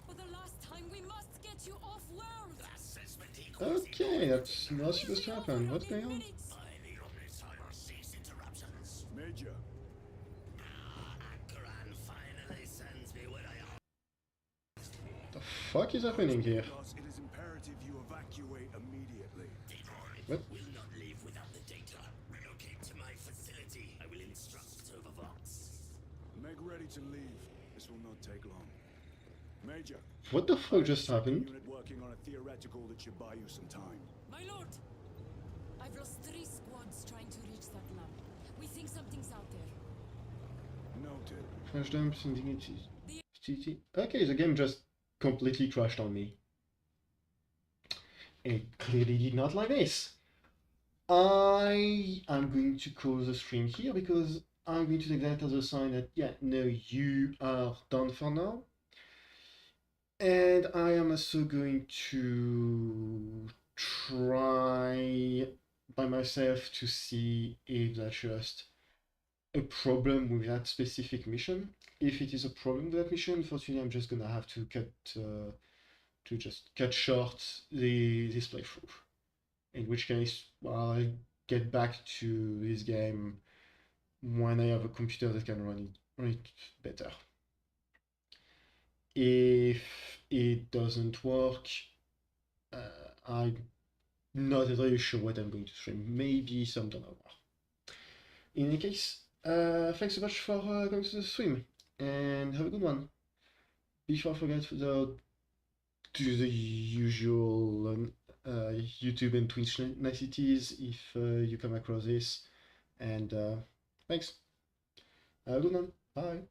For the last time, we must get you off-world. Okay, that's not supposed to happen. What's going on? Major. The fuck is happening here? It is imperative you evacuate immediately. What? Will not leave without the data. Relocate to my facility. I will instruct over Vox. Make ready to leave. This will not take long. Major. What the fuck just happened? Unit working on a theoretical that should buy you some time. My lord, I've lost 3 squads trying to reach that lab. We think something's out there. Noted. Crash dumps, indignities. Okay, the game just completely crashed on me. It clearly did not like this. I am going to close the stream here because I'm going to take that as a sign that, yeah, no, you are done for now. And I am also going to try by myself to see if that's just a problem with that specific mission. If it is a problem with that mission, unfortunately, I'm just gonna have to cut short this playthrough. In which case, I'll get back to this game when I have a computer that can run it better. If it doesn't work, I'm not really sure what I'm going to stream. Maybe some Dawn of War. In any case, thanks so much for going to the stream, and have a good one. Before I forget, to the usual YouTube and Twitch niceties if you come across this, and thanks. Have a good one. Bye.